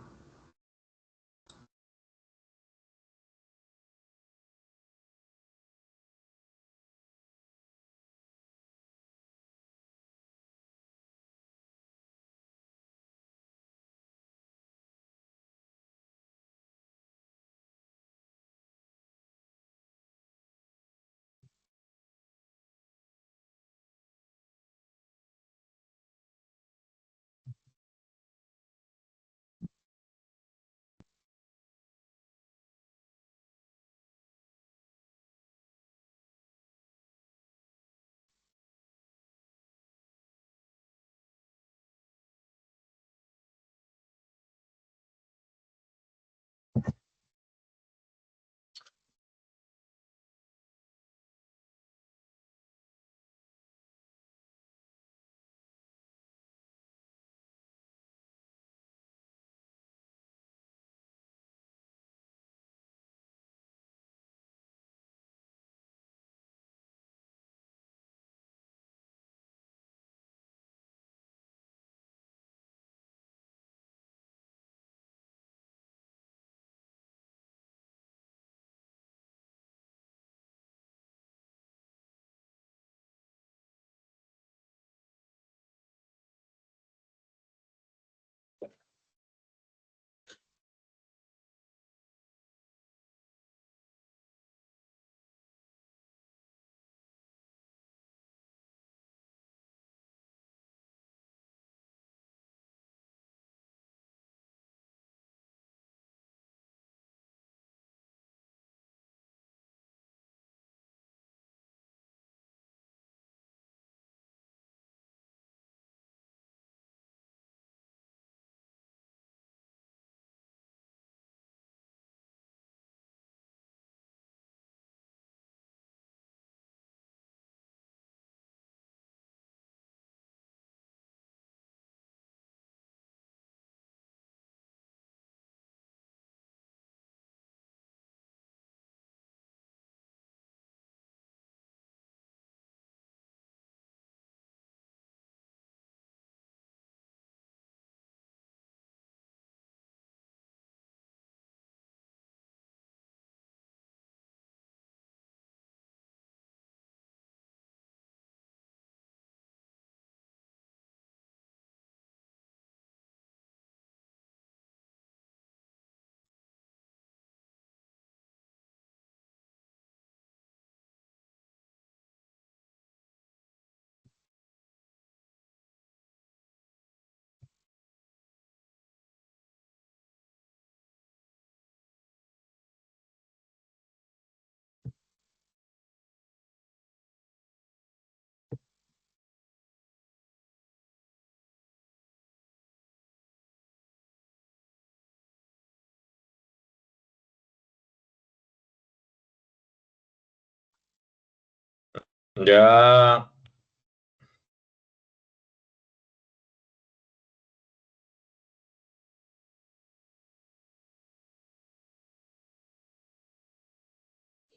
Ya,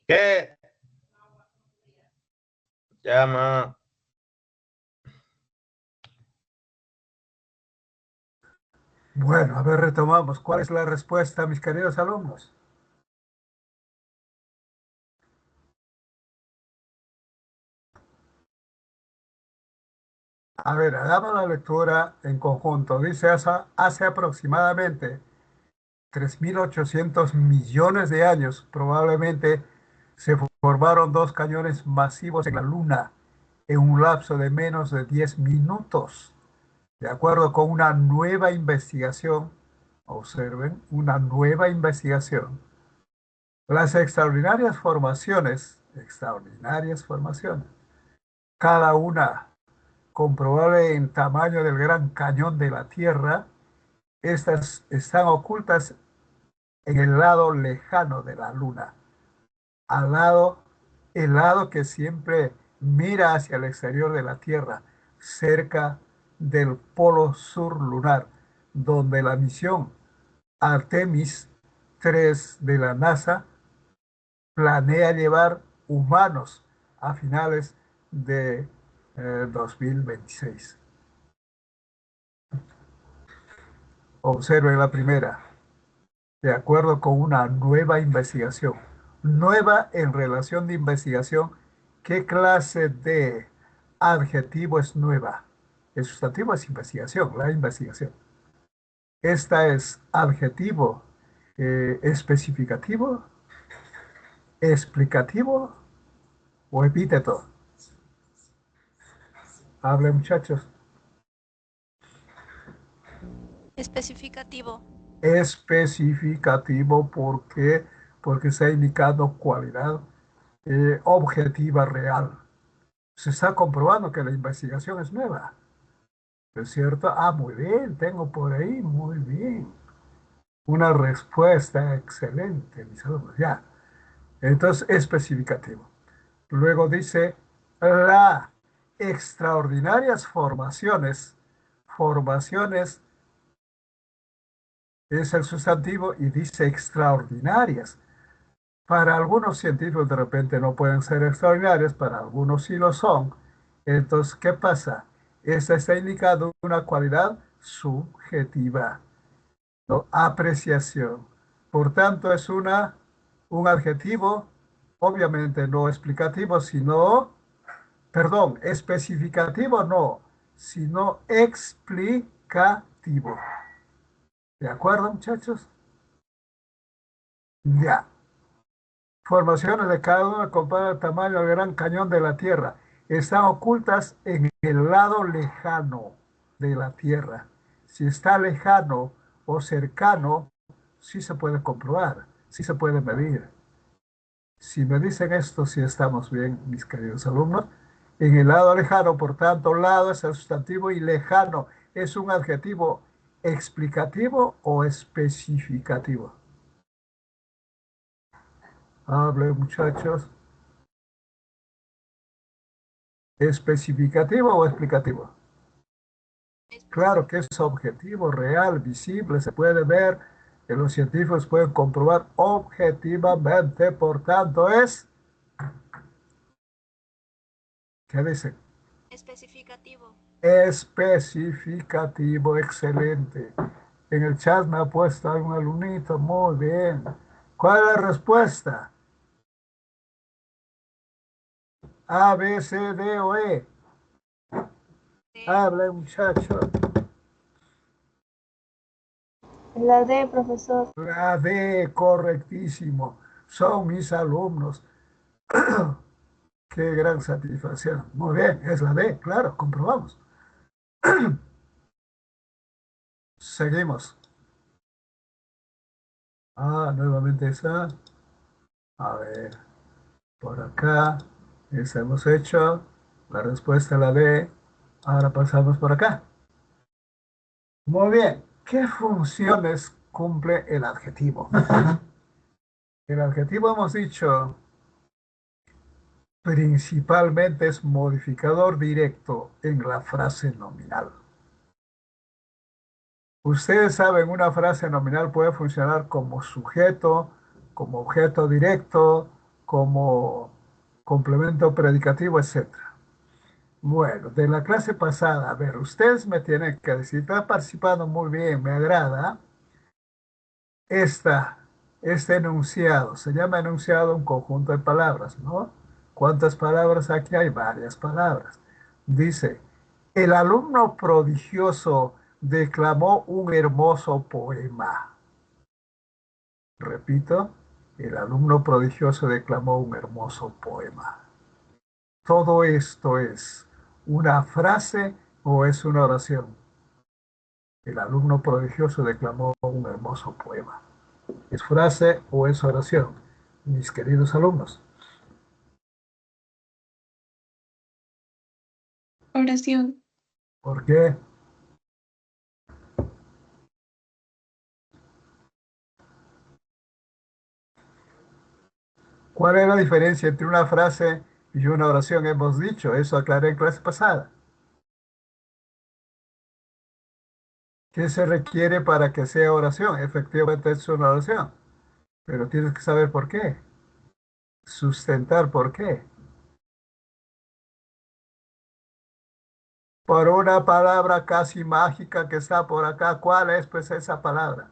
¿qué? Llama. Bueno, a ver, retomamos. ¿Cuál es la respuesta, mis queridos alumnos? A ver, hagamos la lectura en conjunto. Dice, hace aproximadamente 3.800 millones de años, probablemente se formaron dos cañones masivos en la Luna en un lapso de menos de 10 minutos. De acuerdo con una nueva investigación, observen, una nueva investigación, las extraordinarias formaciones, cada una comprobable en tamaño del Gran Cañón de la Tierra, estas están ocultas en el lado lejano de la Luna, al lado, el lado que siempre mira hacia el exterior de la Tierra, cerca del polo sur lunar, donde la misión Artemis 3 de la NASA planea llevar humanos a finales de 2026. Observe la primera, de acuerdo con una nueva investigación. Nueva en relación de investigación, ¿qué clase de adjetivo es nueva? El sustantivo es investigación, la investigación. Esta es adjetivo especificativo, explicativo o epíteto. Hable, muchachos. Especificativo. Especificativo, ¿por qué? Porque está indicando cualidad objetiva real. Se está comprobando que la investigación es nueva. ¿Es cierto? Ah, muy bien, tengo por ahí, muy bien. Una respuesta excelente, mis alumnos. Ya. Entonces, especificativo. Luego dice, la extraordinarias formaciones. Formaciones es el sustantivo y dice extraordinarias. Para algunos científicos de repente no pueden ser extraordinarias, para algunos sí lo son. Entonces, ¿qué pasa? Esta está indicando una cualidad subjetiva, ¿no? Apreciación. Por tanto, es un adjetivo, obviamente no explicativo, sino, perdón, especificativo no, sino explicativo. ¿De acuerdo, muchachos? Ya. Formaciones de cada una compara el tamaño del Gran Cañón de la Tierra. Están ocultas en el lado lejano de la Tierra. Si está lejano o cercano, sí se puede comprobar, sí se puede medir. Si me dicen esto, sí estamos bien, mis queridos alumnos. En el lado lejano, por tanto, lado es el sustantivo y lejano es un adjetivo explicativo o especificativo. Hable, muchachos. ¿Especificativo o explicativo? Claro que es objetivo, real, visible, se puede ver, que los científicos pueden comprobar objetivamente, por tanto es, ¿qué dicen? Especificativo. Especificativo, excelente. En el chat me ha puesto algún alumnito, muy bien. ¿Cuál es la respuesta? A, B, C, D o E. Habla, muchacho. La D, profesor. La D, correctísimo. Son mis alumnos. Qué gran satisfacción. Muy bien, es la D, claro, comprobamos. Seguimos. Ah, nuevamente esa. A ver, por acá. Esa hemos hecho. La respuesta es la D. Ahora pasamos por acá. Muy bien. ¿Qué funciones cumple el adjetivo? El adjetivo hemos dicho principalmente es modificador directo en la frase nominal. Ustedes saben, una frase nominal puede funcionar como sujeto, como objeto directo, como complemento predicativo, etc. Bueno, de la clase pasada, a ver, ustedes me tienen que decir, están participando muy bien, me agrada. Esta, este enunciado, se llama enunciado un conjunto de palabras, ¿no? ¿Cuántas palabras aquí hay? Varias palabras. Dice, el alumno prodigioso declamó un hermoso poema. Repito, el alumno prodigioso declamó un hermoso poema. ¿Todo esto es una frase o es una oración? El alumno prodigioso declamó un hermoso poema. ¿Es frase o es oración? Mis queridos alumnos. Oración. ¿Por qué? ¿Cuál es la diferencia entre una frase y una oración? Hemos dicho, eso aclaré en clase pasada. ¿Qué se requiere para que sea oración? Efectivamente es una oración, pero tienes que saber por qué. Sustentar por qué. Por una palabra casi mágica que está por acá. ¿Cuál es pues esa palabra?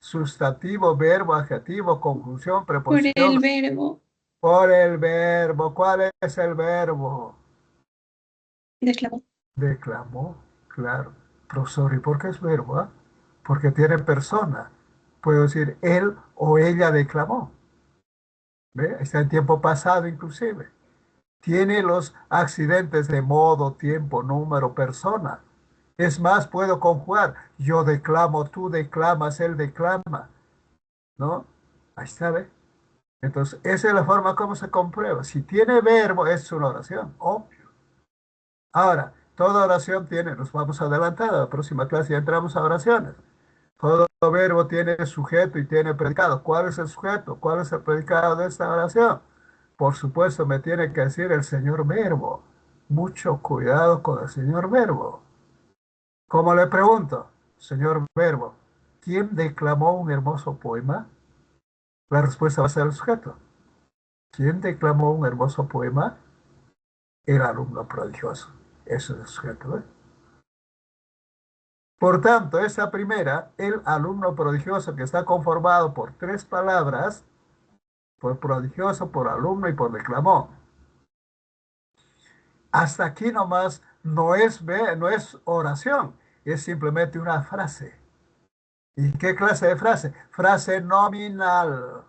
Sustantivo, verbo, adjetivo, conjunción, Por el preposición. verbo. Por el verbo. ¿Cuál es el verbo? Declamó. Declamó, claro. Profesor, ¿y por qué es verbo? Porque tiene persona. Puedo decir él o ella declamó. ¿Ve? Está en tiempo pasado inclusive. Tiene los accidentes de modo, tiempo, número, persona. Es más, puedo conjugar. Yo declamo, tú declamas, él declama. ¿No? Ahí está, ¿ve? Entonces, esa es la forma como se comprueba. Si tiene verbo, es una oración, obvio. Ahora, toda oración tiene, nos vamos a adelantar, a la próxima clase ya entramos a oraciones. Todo verbo tiene sujeto y tiene predicado. ¿Cuál es el sujeto? ¿Cuál es el predicado de esta oración? Por supuesto, me tiene que decir el señor verbo. Mucho cuidado con el señor verbo. Como le pregunto, señor verbo, ¿quién declamó un hermoso poema? La respuesta va a ser el sujeto. ¿Quién declamó un hermoso poema? El alumno prodigioso. Eso es el sujeto, ¿eh? Por tanto, esa primera, el alumno prodigioso, que está conformado por tres palabras, por prodigioso, por alumno y por declamó. Hasta aquí nomás no es oración, es simplemente una frase. ¿Y qué clase de frase? Frase nominal.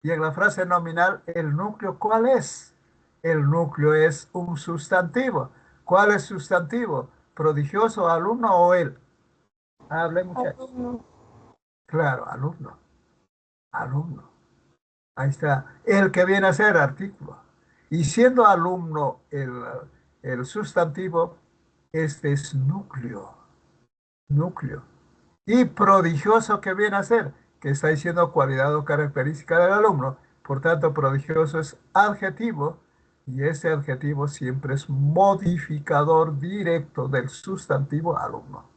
Y en la frase nominal, ¿el núcleo cuál es? El núcleo es un sustantivo. ¿Cuál es sustantivo? ¿Prodigioso, alumno o él? Hable, muchachos. Alumno. Claro, alumno. Alumno. Ahí está. El que viene a ser artículo. Y siendo alumno el sustantivo, este es núcleo. Núcleo. Y prodigioso que viene a ser, que está diciendo cualidad o característica del alumno. Por tanto, prodigioso es adjetivo y ese adjetivo siempre es modificador directo del sustantivo alumno.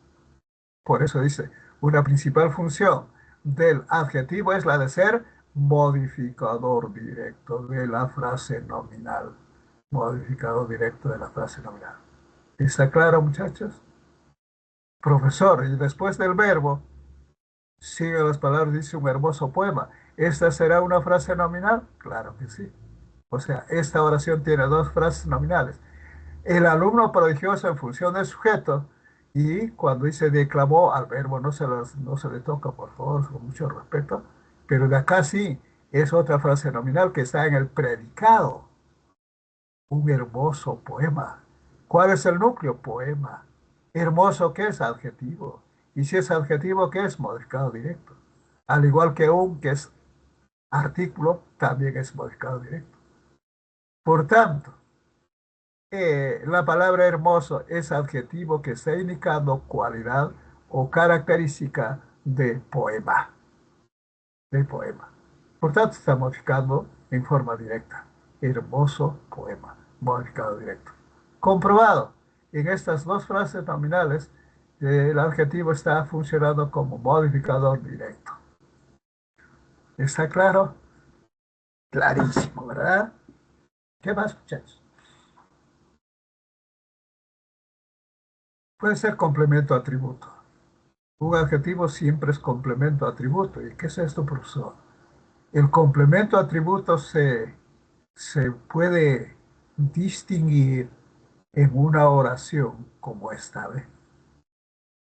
Por eso dice, una principal función del adjetivo es la de ser modificador directo de la frase nominal. Modificador directo de la frase nominal. ¿Está claro, muchachos? Profesor, y después del verbo, sigue las palabras, dice un hermoso poema. ¿Esta será una frase nominal? Claro que sí. O sea, esta oración tiene dos frases nominales. El alumno prodigioso en función del sujeto y cuando dice declamó al verbo no se le toca, por favor, con mucho respeto, pero de acá sí es otra frase nominal que está en el predicado. Un hermoso poema. ¿Cuál es el núcleo? Poema. Hermoso, ¿qué es? Adjetivo. Y si es adjetivo, ¿qué es? Modificado directo. Al igual que un, que es artículo, también es modificado directo. Por tanto, la palabra hermoso es adjetivo que está indicando cualidad o característica de poema. De poema. Por tanto, está modificando en forma directa. Hermoso poema. Modificado directo. Comprobado. En estas dos frases nominales, el adjetivo está funcionando como modificador directo. ¿Está claro? Clarísimo, ¿verdad? ¿Qué más, muchachos? Puede ser complemento atributo. Un adjetivo siempre es complemento atributo. ¿Y qué es esto, profesor? El complemento atributo se puede distinguir en una oración como esta, ¿ve?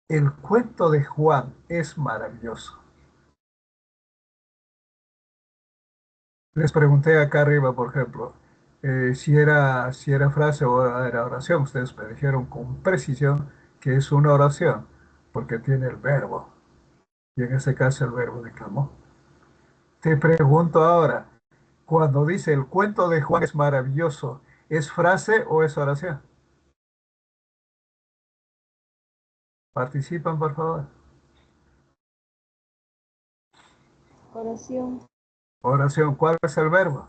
El cuento de Juan es maravilloso. Les pregunté acá arriba, por ejemplo, si era frase o era oración. Ustedes me dijeron con precisión que es una oración, porque tiene el verbo, y en ese caso el verbo declamó. Te pregunto ahora, cuando dice el cuento de Juan es maravilloso, ¿es frase o es oración? Participan, por favor. Oración. Oración, ¿cuál es el verbo?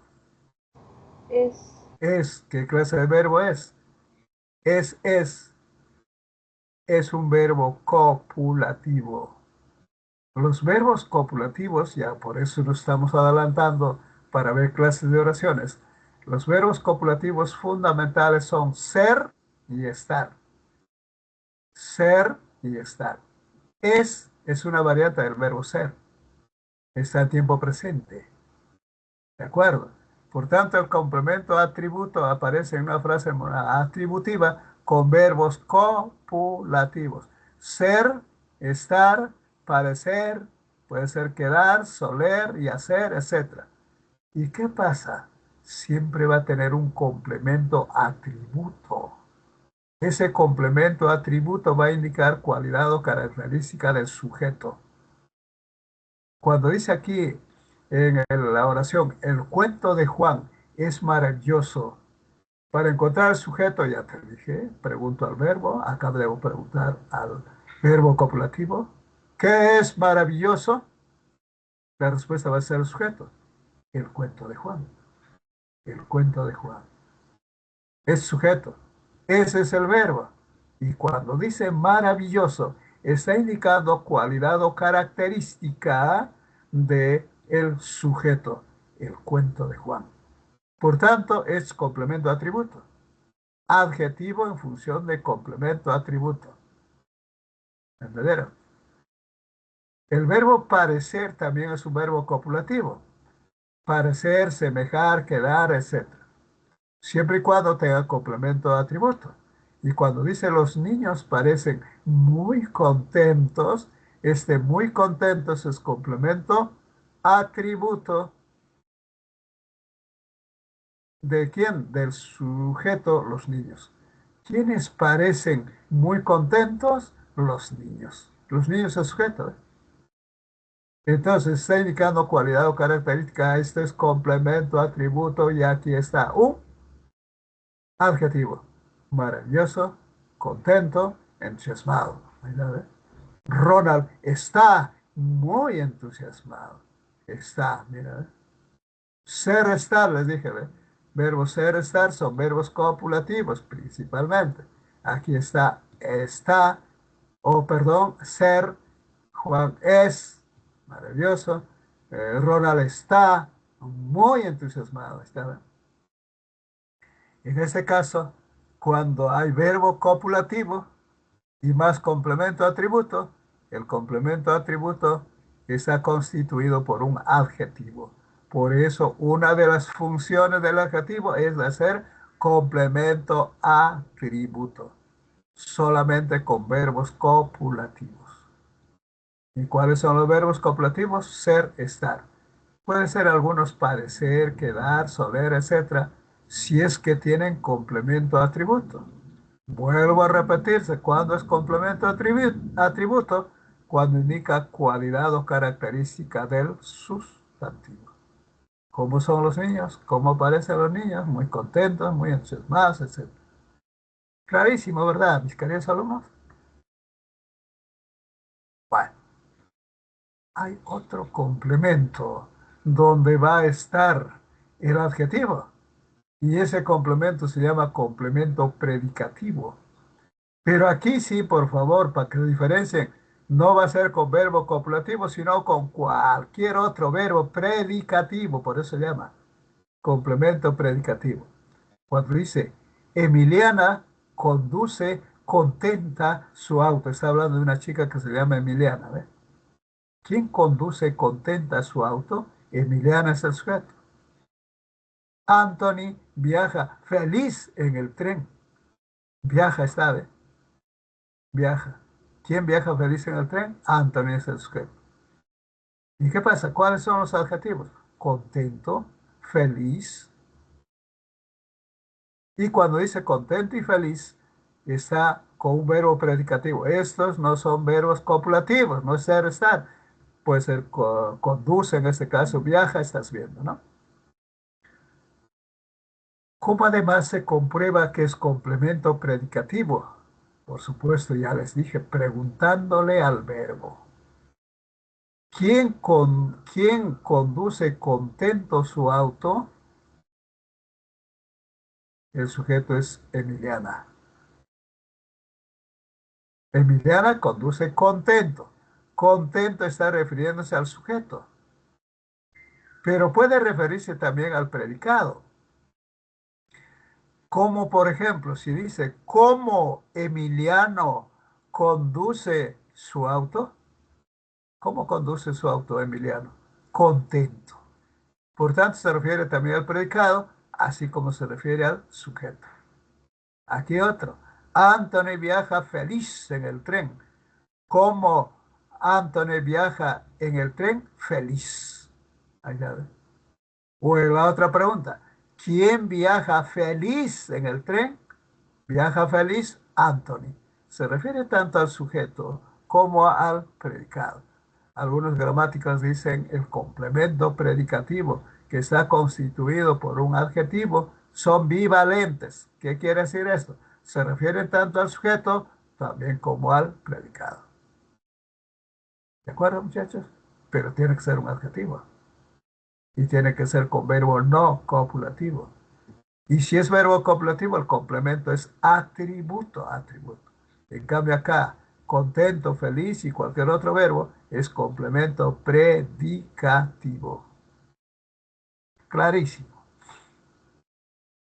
Es. Es, ¿qué clase de verbo es? Es, es un verbo copulativo. Los verbos copulativos, ya por eso nos estamos adelantando para ver clases de oraciones. Los verbos copulativos fundamentales son ser y estar. Ser y estar. Es una variante del verbo ser. Está en tiempo presente. ¿De acuerdo? Por tanto, el complemento atributo aparece en una frase atributiva con verbos copulativos. Ser, estar, parecer, puede ser quedar, soler y hacer, etc. ¿Y qué pasa? Siempre va a tener un complemento atributo. Ese complemento atributo va a indicar cualidad o característica del sujeto. Cuando dice aquí en la oración, el cuento de Juan es maravilloso. Para encontrar el sujeto, ya te dije, pregunto al verbo, acá debo preguntar al verbo copulativo. ¿Qué es maravilloso? La respuesta va a ser el sujeto. El cuento de Juan. El cuento de Juan. Es sujeto. Ese es el verbo. Y cuando dice maravilloso, está indicando cualidad o característica de el sujeto, el cuento de Juan. Por tanto, es complemento atributo. Adjetivo en función de complemento atributo. ¿Entendieron? El verbo parecer también es un verbo copulativo. Parecer, semejar, quedar, etc. Siempre y cuando tenga complemento de atributo. Y cuando dice los niños parecen muy contentos, este muy contentos es complemento atributo. ¿De quién? Del sujeto, los niños. ¿Quiénes parecen muy contentos? Los niños. Los niños es sujeto, ¿eh? Entonces está indicando cualidad o característica. Este es complemento atributo y aquí está un adjetivo. Maravilloso, contento, entusiasmado. ¿Verdad? Ronald está muy entusiasmado. Está, mira. Ser, estar, les dije, ¿ve? Verbos ser, estar son verbos copulativos principalmente. Aquí está, o perdón, ser. Juan es maravilloso. Ronald está muy entusiasmado. ¿Está? En ese caso, cuando hay verbo copulativo y más complemento atributo, el complemento atributo está constituido por un adjetivo. Por eso, una de las funciones del adjetivo es hacer complemento atributo, solamente con verbos copulativos. ¿Y cuáles son los verbos copulativos? Ser, estar. Pueden ser algunos parecer, quedar, soler, etc. Si es que tienen complemento atributo. Vuelvo a repetirse, cuando es complemento atributo, cuando indica cualidad o característica del sustantivo. ¿Cómo son los niños? ¿Cómo aparecen los niños? Muy contentos, muy entusiasmados, etc. Clarísimo, ¿verdad, mis queridos alumnos? Bueno, hay otro complemento donde va a estar el adjetivo. Y ese complemento se llama complemento predicativo. Pero aquí sí, por favor, para que lo diferencien, no va a ser con verbo copulativo, sino con cualquier otro verbo predicativo. Por eso se llama complemento predicativo. Cuando dice, Emiliana conduce contenta su auto. Está hablando de una chica que se llama Emiliana, ¿ve? ¿Quién conduce contenta su auto? Emiliana es el sujeto. Anthony viaja feliz en el tren. Viaja, está, ¿ve? Viaja. ¿Quién viaja feliz en el tren? Anthony es el sujeto. ¿Y qué pasa? ¿Cuáles son los adjetivos? Contento, feliz. Y cuando dice contento y feliz, está con un verbo predicativo. Estos no son verbos copulativos, no es ser, estar. Puede ser conduce, en este caso, viaja, estás viendo, ¿no? ¿Cómo además se comprueba que es complemento predicativo? Por supuesto, ya les dije, preguntándole al verbo. ¿Quién conduce contento su auto? El sujeto es Emiliana. Emiliana conduce contento. Contento está refiriéndose al sujeto, pero puede referirse también al predicado. Como por ejemplo, si dice, ¿cómo Emiliano conduce su auto? ¿Cómo conduce su auto Emiliano? Contento. Por tanto, se refiere también al predicado, así como se refiere al sujeto. Aquí otro. Anthony viaja feliz en el tren. ¿Cómo Anthony viaja en el tren? Feliz. Allá ve. O en la otra pregunta. ¿Quién viaja feliz en el tren? Viaja feliz Anthony. Se refiere tanto al sujeto como al predicado. Algunos gramáticos dicen el complemento predicativo que está constituido por un adjetivo son bivalentes. ¿Qué quiere decir esto? Se refiere tanto al sujeto también como al predicado. ¿De acuerdo, muchachos? Pero tiene que ser un adjetivo y tiene que ser con verbo no copulativo. Y si es verbo copulativo, el complemento es atributo, atributo. En cambio acá, contento, feliz y cualquier otro verbo es complemento predicativo. Clarísimo.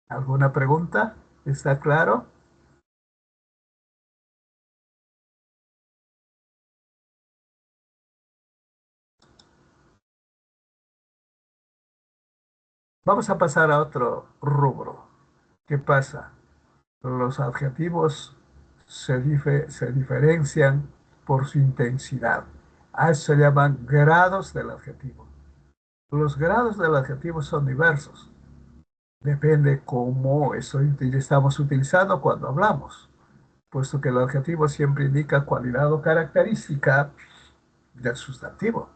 ¿Alguna pregunta? ¿Está claro? Vamos a pasar a otro rubro. ¿Qué pasa? Los adjetivos se diferencian por su intensidad. A eso se llaman grados del adjetivo. Los grados del adjetivo son diversos. Depende cómo estamos utilizando cuando hablamos, puesto que el adjetivo siempre indica cualidad o característica del sustantivo.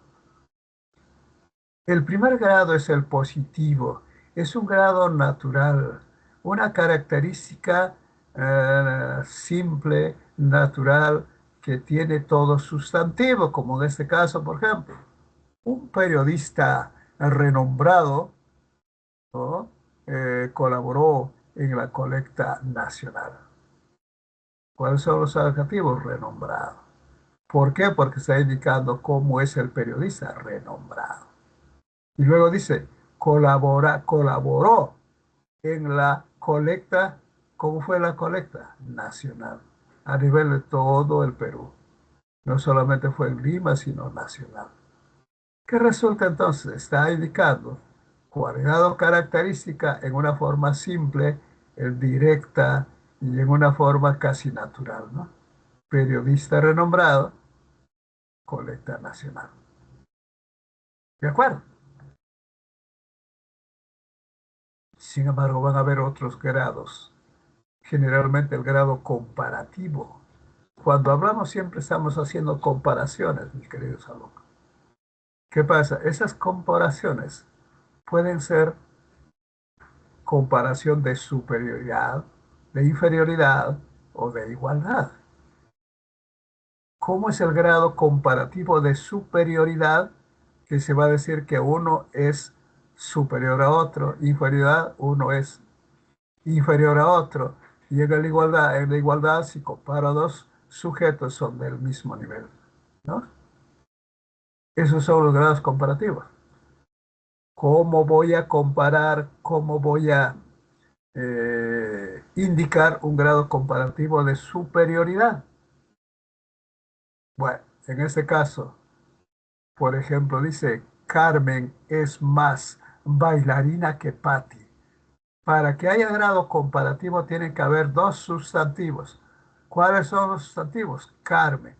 El primer grado es el positivo. Es un grado natural, una característica simple, natural, que tiene todo sustantivo, como en este caso, por ejemplo, un periodista renombrado, ¿no? Colaboró en la colecta nacional. ¿Cuáles son los adjetivos? Renombrado. ¿Por qué? Porque está indicando cómo es el periodista renombrado. Y luego dice, colaboró en la colecta. ¿Cómo fue la colecta? Nacional, a nivel de todo el Perú. No solamente fue en Lima, sino nacional. ¿Qué resulta entonces? Está indicando cualidad o característica en una forma simple, directa y en una forma casi natural, ¿no? Periodista renombrado, colecta nacional. ¿De acuerdo? Sin embargo, van a haber otros grados. Generalmente el grado comparativo. Cuando hablamos siempre estamos haciendo comparaciones, mis queridos alumnos. ¿Qué pasa? Esas comparaciones pueden ser comparación de superioridad, de inferioridad o de igualdad. ¿Cómo es el grado comparativo de superioridad? Que se va a decir que uno es superior a otro, inferioridad, uno es inferior a otro. Y en la igualdad, si comparo dos sujetos, son del mismo nivel, ¿no? Esos son los grados comparativos. ¿Cómo voy a comparar? ¿Cómo voy a indicar un grado comparativo de superioridad. Bueno, en este caso, por ejemplo, dice, Carmen es más bailarina que Patty. Para que haya grado comparativo tiene que haber dos sustantivos. ¿Cuáles son los sustantivos? Carmen,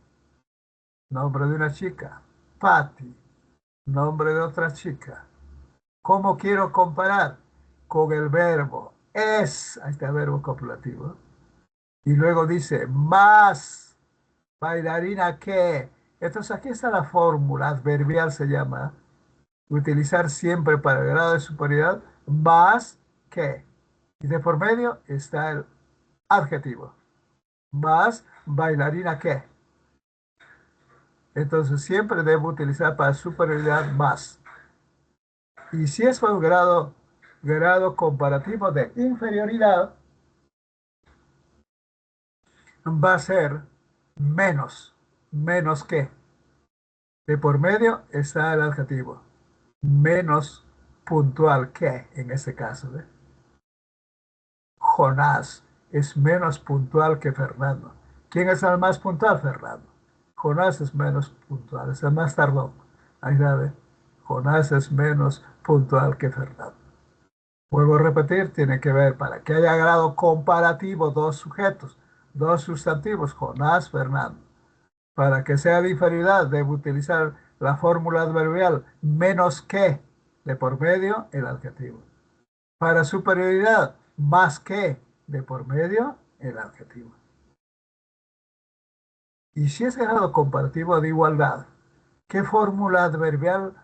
nombre de una chica. Patty, nombre de otra chica. ¿Cómo quiero comparar? Con el verbo es, ahí está el verbo copulativo. Y luego dice, más bailarina que. Entonces aquí está la fórmula adverbial, se llama. Utilizar siempre para el grado de superioridad, más que. Y de por medio está el adjetivo. Más bailarina que. Entonces siempre debo utilizar para superioridad más. Y si es un grado comparativo de inferioridad, va a ser menos, menos que. De por medio está el adjetivo. Menos puntual que, en este caso. Jonás es menos puntual que Fernando. ¿Quién es el más puntual? Fernando. Jonás es menos puntual, es el más tardón. Ahí sabe. Jonás es menos puntual que Fernando. Vuelvo a repetir, tiene que ver para que haya grado comparativo dos sujetos, dos sustantivos, Jonás, Fernando. Para que sea de inferioridad, debo utilizar la fórmula adverbial menos que, de por medio, el adjetivo. Para superioridad, más que, de por medio, el adjetivo. Y si es grado comparativo de igualdad, ¿qué fórmula adverbial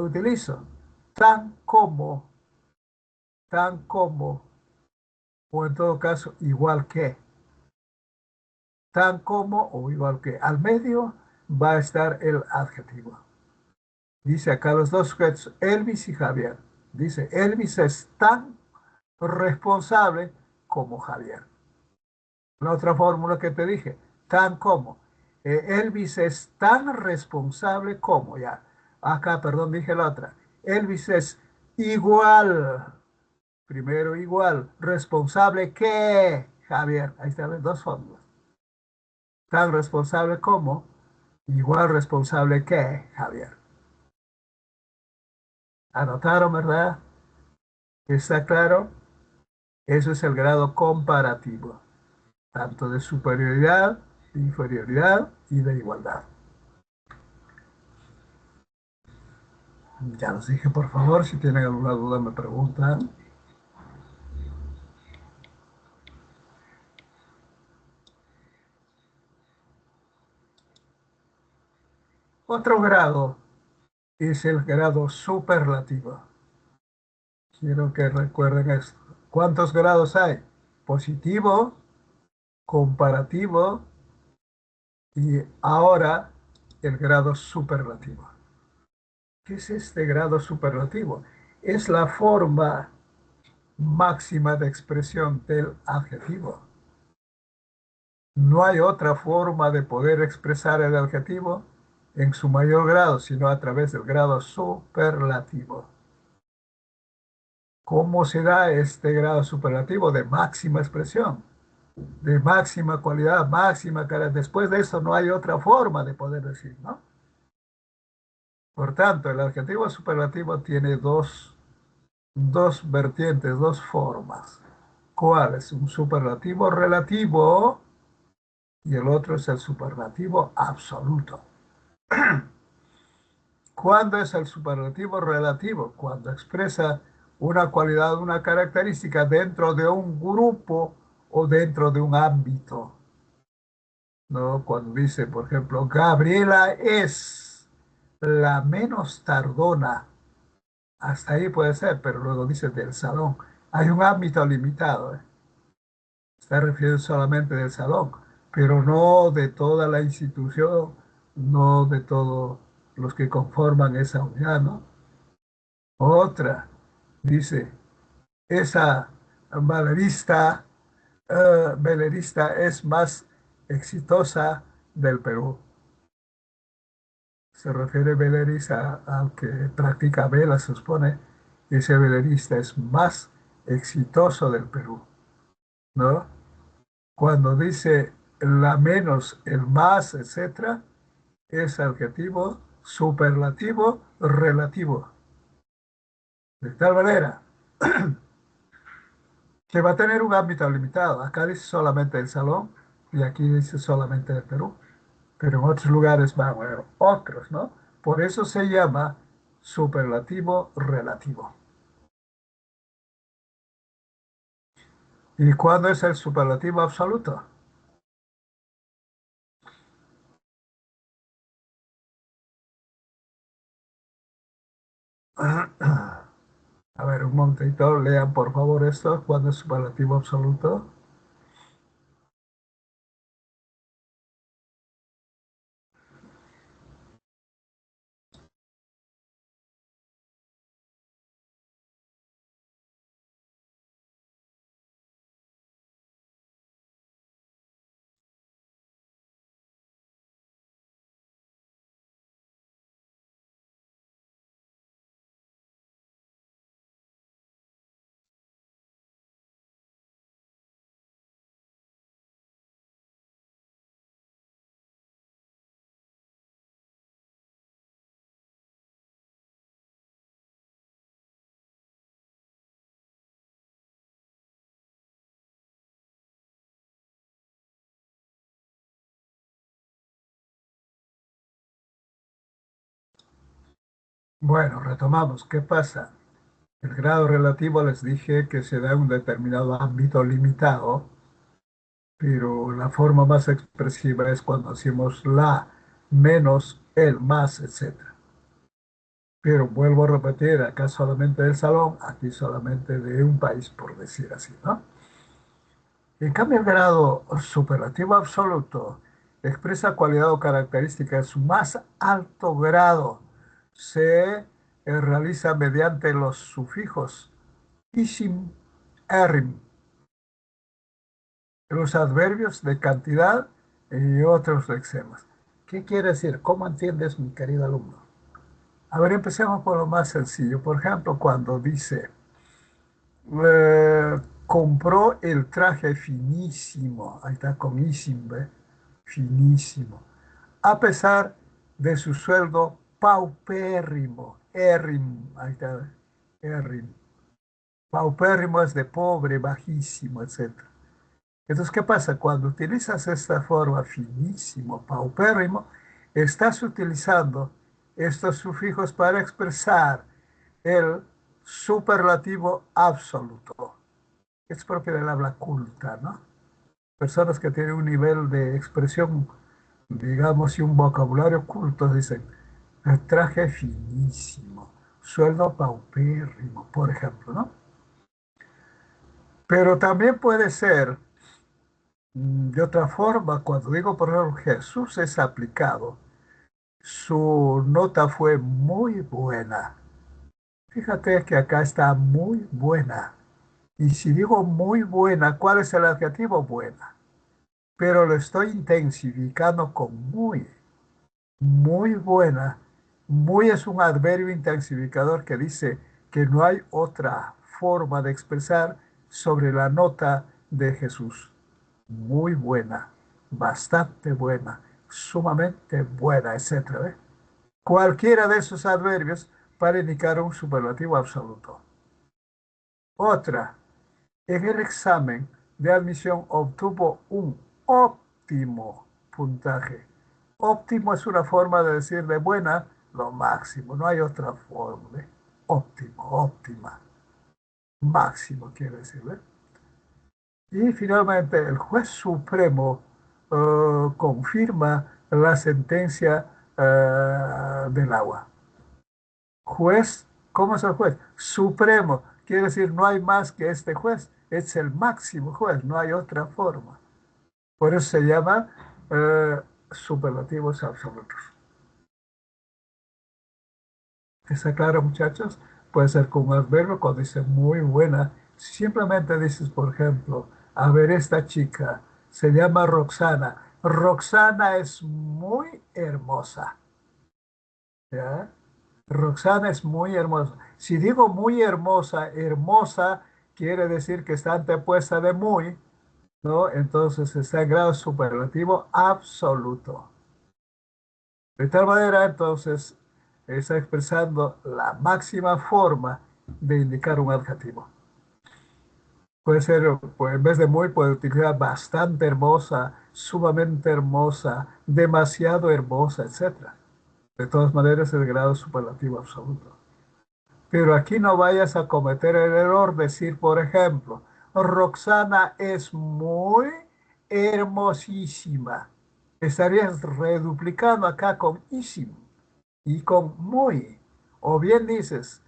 utilizo? Tan como, o en todo caso, igual que. Tan como o igual que. Al medio va a estar el adjetivo. Dice acá los dos sujetos, Elvis y Javier. Dice, Elvis es tan responsable como Javier. La otra fórmula que te dije, tan como. Elvis es tan responsable como, ya. Acá, perdón, dije la otra. Elvis es igual, primero igual, responsable que Javier. Ahí están las dos fórmulas. Tan responsable como, igual responsable que Javier. ¿Anotaron, verdad? ¿Está claro? Eso es el grado comparativo, tanto de superioridad, de inferioridad y de igualdad. Ya los dije, por favor, si tienen alguna duda me preguntan. Otro grado es el grado superlativo. Quiero que recuerden esto. ¿Cuántos grados hay? Positivo, comparativo y ahora el grado superlativo. ¿Qué es este grado superlativo? Es la forma máxima de expresión del adjetivo. No hay otra forma de poder expresar el adjetivo en su mayor grado, sino a través del grado superlativo. ¿Cómo se da este grado superlativo? De máxima expresión, de máxima cualidad, máxima cara. Después de eso no hay otra forma de poder decir, ¿no? Por tanto, el adjetivo superlativo tiene dos vertientes, dos formas. ¿Cuál es? Un superlativo relativo y el otro es el superlativo absoluto. ¿Cuándo es el superlativo relativo? Cuando expresa una cualidad, una característica dentro de un grupo o dentro de un ámbito. ¿No? Cuando dice, por ejemplo, Gabriela es la menos tardona. Hasta ahí puede ser, pero luego dice del salón. Hay un ámbito limitado. Está refiriendo solamente del salón, pero no de toda la institución, no de todos los que conforman esa unidad, ¿no? Otra, dice, esa balerista, velerista es más exitosa del Perú. Se refiere velerista al que practica vela, se supone, ese velerista es más exitoso del Perú, ¿no? Cuando dice la menos, el más, etcétera, es adjetivo superlativo relativo. De tal manera que va a tener un ámbito limitado. Acá dice solamente el salón y aquí dice solamente el Perú. Pero en otros lugares va a haber otros, ¿no? Por eso se llama superlativo relativo. ¿Y cuándo es el superlativo absoluto? A ver, un momentito, lean por favor esto. ¿Cuándo es superlativo absoluto? Bueno, retomamos. ¿Qué pasa? El grado relativo les dije que se da en un determinado ámbito limitado, pero la forma más expresiva es cuando hacemos la, menos, el, más, etcétera. Pero vuelvo a repetir, acá solamente del salón, aquí solamente de un país, por decir así, ¿no? En cambio, el grado superlativo absoluto expresa cualidad o característica de su más alto grado. Se realiza mediante los sufijos isim, erim, los adverbios de cantidad y otros lexemas. ¿Qué quiere decir? ¿Cómo entiendes, mi querido alumno? A ver, empecemos por lo más sencillo. Por ejemplo, cuando dice, compró el traje finísimo, ahí está con isim, ¿ve? Finísimo, a pesar de su sueldo paupérrimo, érrimo, ahí está, érrimo. Paupérrimo es de pobre, bajísimo, etcétera. Entonces, ¿qué pasa? Cuando utilizas esta forma finísimo, paupérrimo, estás utilizando estos sufijos para expresar el superlativo absoluto. Es propio del habla culta, ¿no? Personas que tienen un nivel de expresión, digamos, y un vocabulario culto, dicen, traje finísimo, sueldo paupérrimo, por ejemplo, ¿no? Pero también puede ser de otra forma, cuando digo, por ejemplo, Jesús es aplicado, su nota fue muy buena. Fíjate que acá está muy buena. Y si digo muy buena, ¿cuál es el adjetivo buena? Pero lo estoy intensificando con muy, muy buena. Muy es un adverbio intensificador que dice que no hay otra forma de expresar sobre la nota de Jesús. Muy buena, bastante buena, sumamente buena, etcétera, ¿ve? Cualquiera de esos adverbios para indicar un superlativo absoluto. Otra, en el examen de admisión obtuvo un óptimo puntaje. Óptimo es una forma de decir de buena lo máximo, no hay otra forma, ¿ve? Óptimo, óptima, máximo quiere decir, ¿ve? Y finalmente el juez supremo confirma la sentencia del agua. Juez, ¿cómo es el juez? Supremo, quiere decir no hay más que este juez, es el máximo juez, no hay otra forma. Por eso se llama superlativos absolutos. ¿Está claro, muchachos? Puede ser con un adverbio cuando dice muy buena. Simplemente dices, por ejemplo, a ver, esta chica se llama Roxana. Roxana es muy hermosa. ¿Ya? Roxana es muy hermosa. Si digo muy hermosa, hermosa quiere decir que está antepuesta de muy, ¿no? Entonces está en grado superlativo absoluto. De tal manera, entonces, está expresando la máxima forma de indicar un adjetivo. Puede ser, pues, en vez de muy, puede utilizar bastante hermosa, sumamente hermosa, demasiado hermosa, etc. De todas maneras, es el grado superlativo absoluto. Pero aquí no vayas a cometer el error de decir, por ejemplo, Roxana es muy hermosísima. Estarías reduplicando acá con isim y con muy. O bien dices,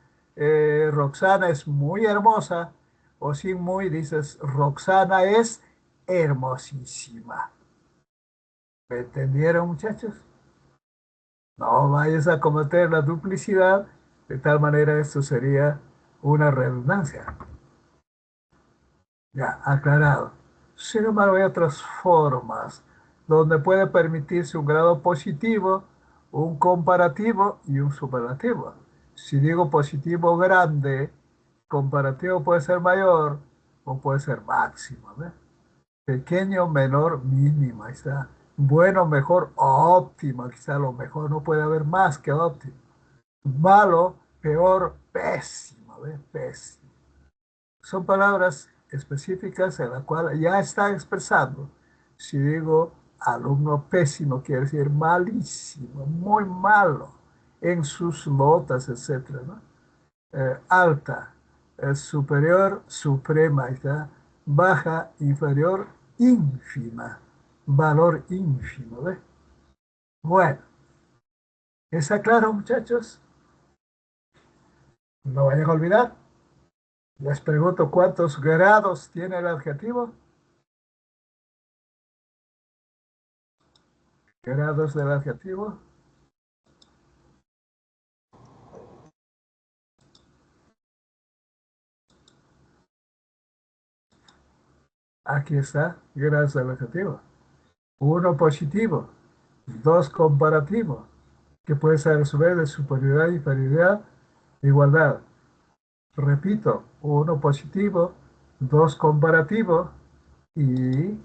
Roxana es muy hermosa, o sin muy dices, Roxana es hermosísima. ¿Me entendieron, muchachos? No vayas a cometer la duplicidad, de tal manera esto sería una redundancia. Ya, aclarado. Sin embargo, hay otras formas donde puede permitirse un grado positivo, un comparativo y un superlativo. Si digo positivo grande, comparativo puede ser mayor o puede ser máximo, ¿ves? Pequeño, menor, mínimo, ahí está. Bueno, mejor, óptimo, quizá lo mejor no puede haber más que óptimo. Malo, peor, pésimo, ¿ves? Pésimo. Son palabras específicas en las cuales ya está expresando. Si digo alumno pésimo, quiere decir malísimo, muy malo en sus notas, etcétera, ¿no? Alta, superior, suprema, ahí está. Baja, inferior, ínfima, valor ínfimo, ¿ves? Bueno, ¿está claro, muchachos? No vayan a olvidar. Les pregunto cuántos grados tiene el adjetivo. Grados del adjetivo. Aquí está, grados del adjetivo. Uno positivo, dos comparativo, que puede ser a su vez de superioridad, inferioridad, igualdad. Repito, uno positivo, dos comparativo y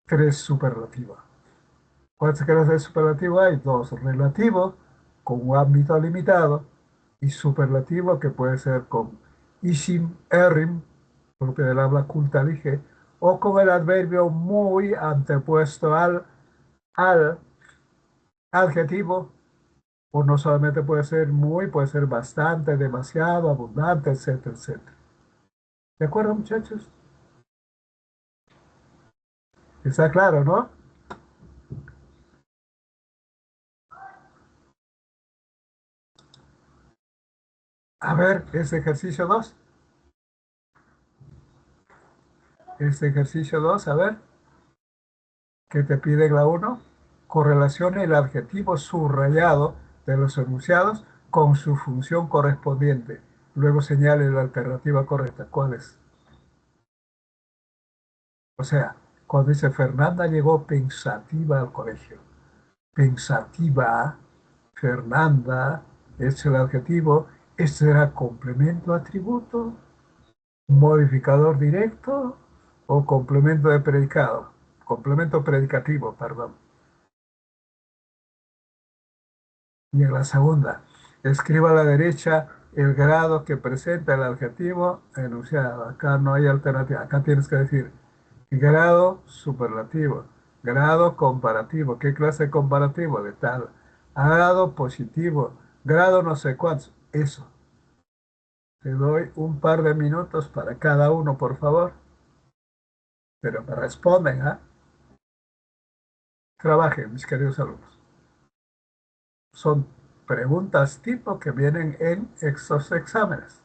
tres superlativo. ¿Cuántas clases de superlativo hay? Dos, relativo, con un ámbito limitado, y superlativo, que puede ser con isim, erim, propio del habla culta, dije, o con el adverbio muy antepuesto al adjetivo, o no solamente puede ser muy, puede ser bastante, demasiado, abundante, etcétera, etcétera. ¿De acuerdo, muchachos? Está claro, ¿no? A ver, este ejercicio 2. Este ejercicio 2, a ver, ¿qué te pide la uno? Correlacione el adjetivo subrayado de los enunciados con su función correspondiente. Luego señale la alternativa correcta. ¿Cuál es? O sea, cuando dice Fernanda llegó pensativa al colegio. Pensativa, Fernanda, es el adjetivo. ¿Este será complemento atributo, modificador directo o complemento de predicado? Complemento predicativo, perdón. Y en la segunda, escriba a la derecha el grado que presenta el adjetivo enunciado. Acá no hay alternativa. Acá tienes que decir grado superlativo, grado comparativo. ¿Qué clase de comparativo? De tal. Grado positivo, grado no sé cuántos. Eso. Te doy un par de minutos para cada uno, por favor. Pero me responden, ¿ah? Trabajen, mis queridos alumnos. Son preguntas tipo que vienen en estos exámenes.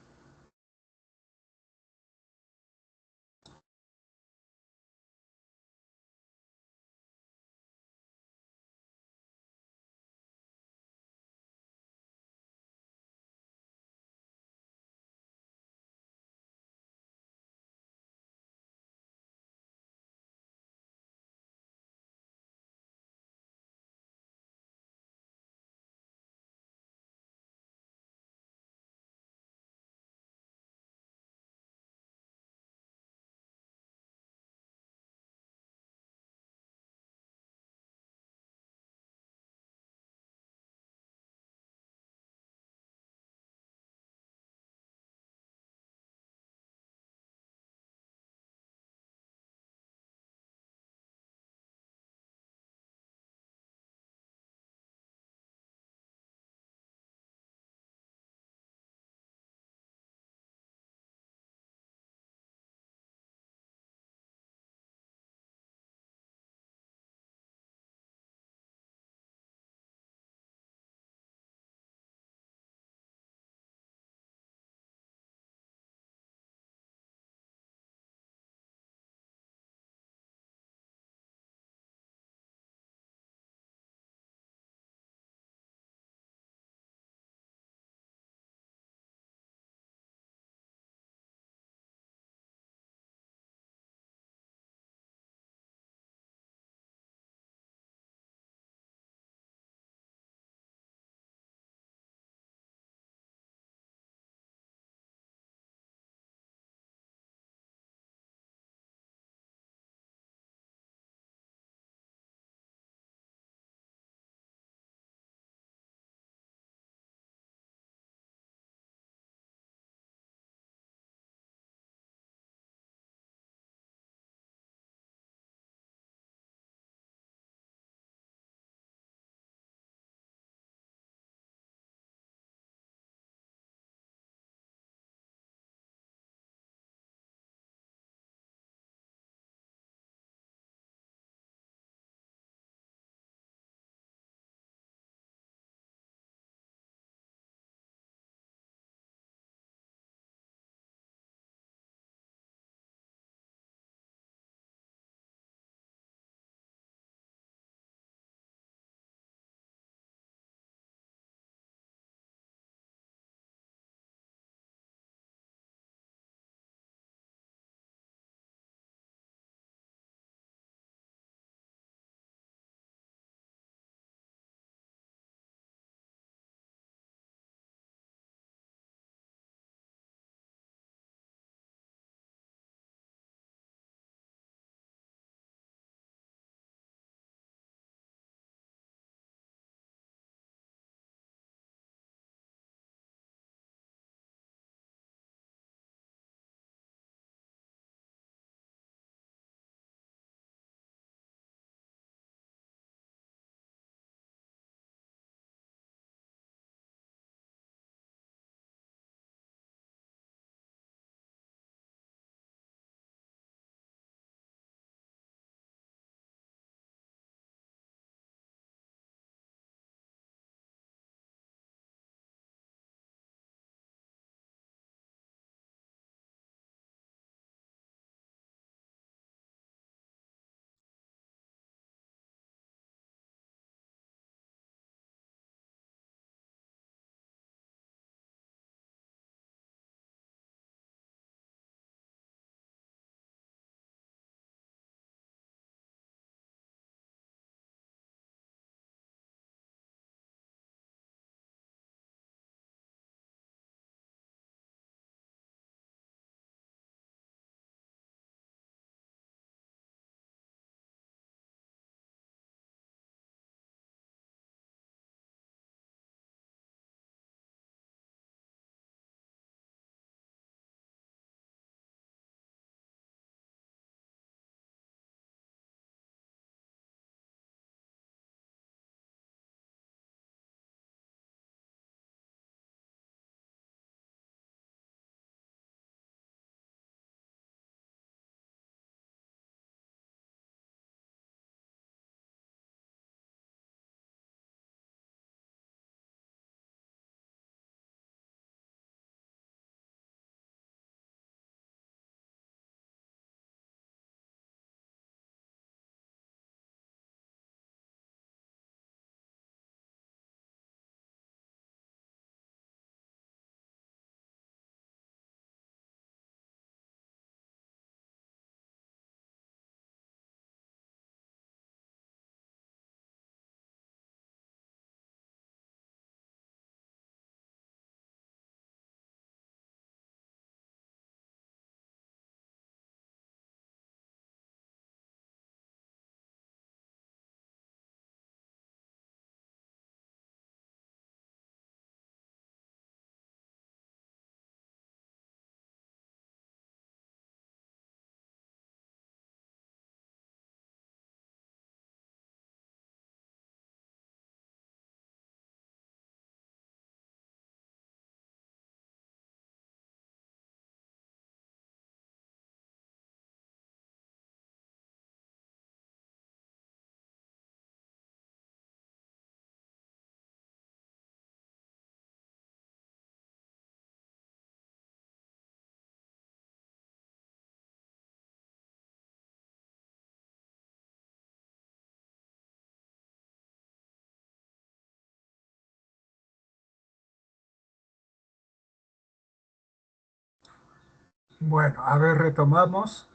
Bueno, a ver, retomamos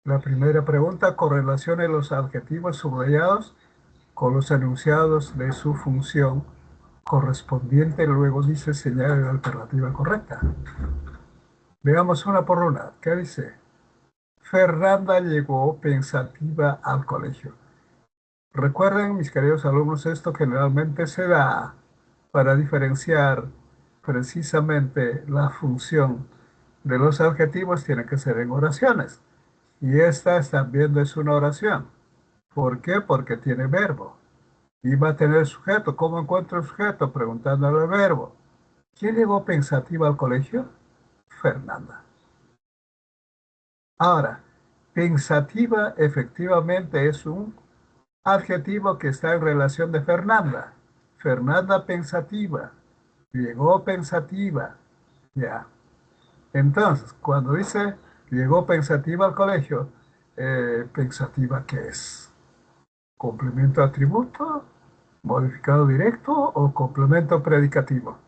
la primera pregunta. Correlacione los adjetivos subrayados con los enunciados de su función correspondiente. Luego dice señale la alternativa correcta. Veamos una por una. ¿Qué dice? Fernanda llegó pensativa al colegio. Recuerden, mis queridos alumnos, esto generalmente se da para diferenciar precisamente la función de los adjetivos, tiene que ser en oraciones. Y esta también es una oración. ¿Por qué? Porque tiene verbo. Y va a tener sujeto. ¿Cómo encuentro el sujeto? Preguntándole al verbo. ¿Quién llegó pensativa al colegio? Fernanda. Ahora, pensativa efectivamente es un adjetivo que está en relación de Fernanda. Fernanda pensativa. Llegó pensativa. Ya. Entonces, cuando dice llegó pensativa al colegio, ¿pensativa qué es? ¿Complemento atributo? ¿Modificado directo o complemento predicativo?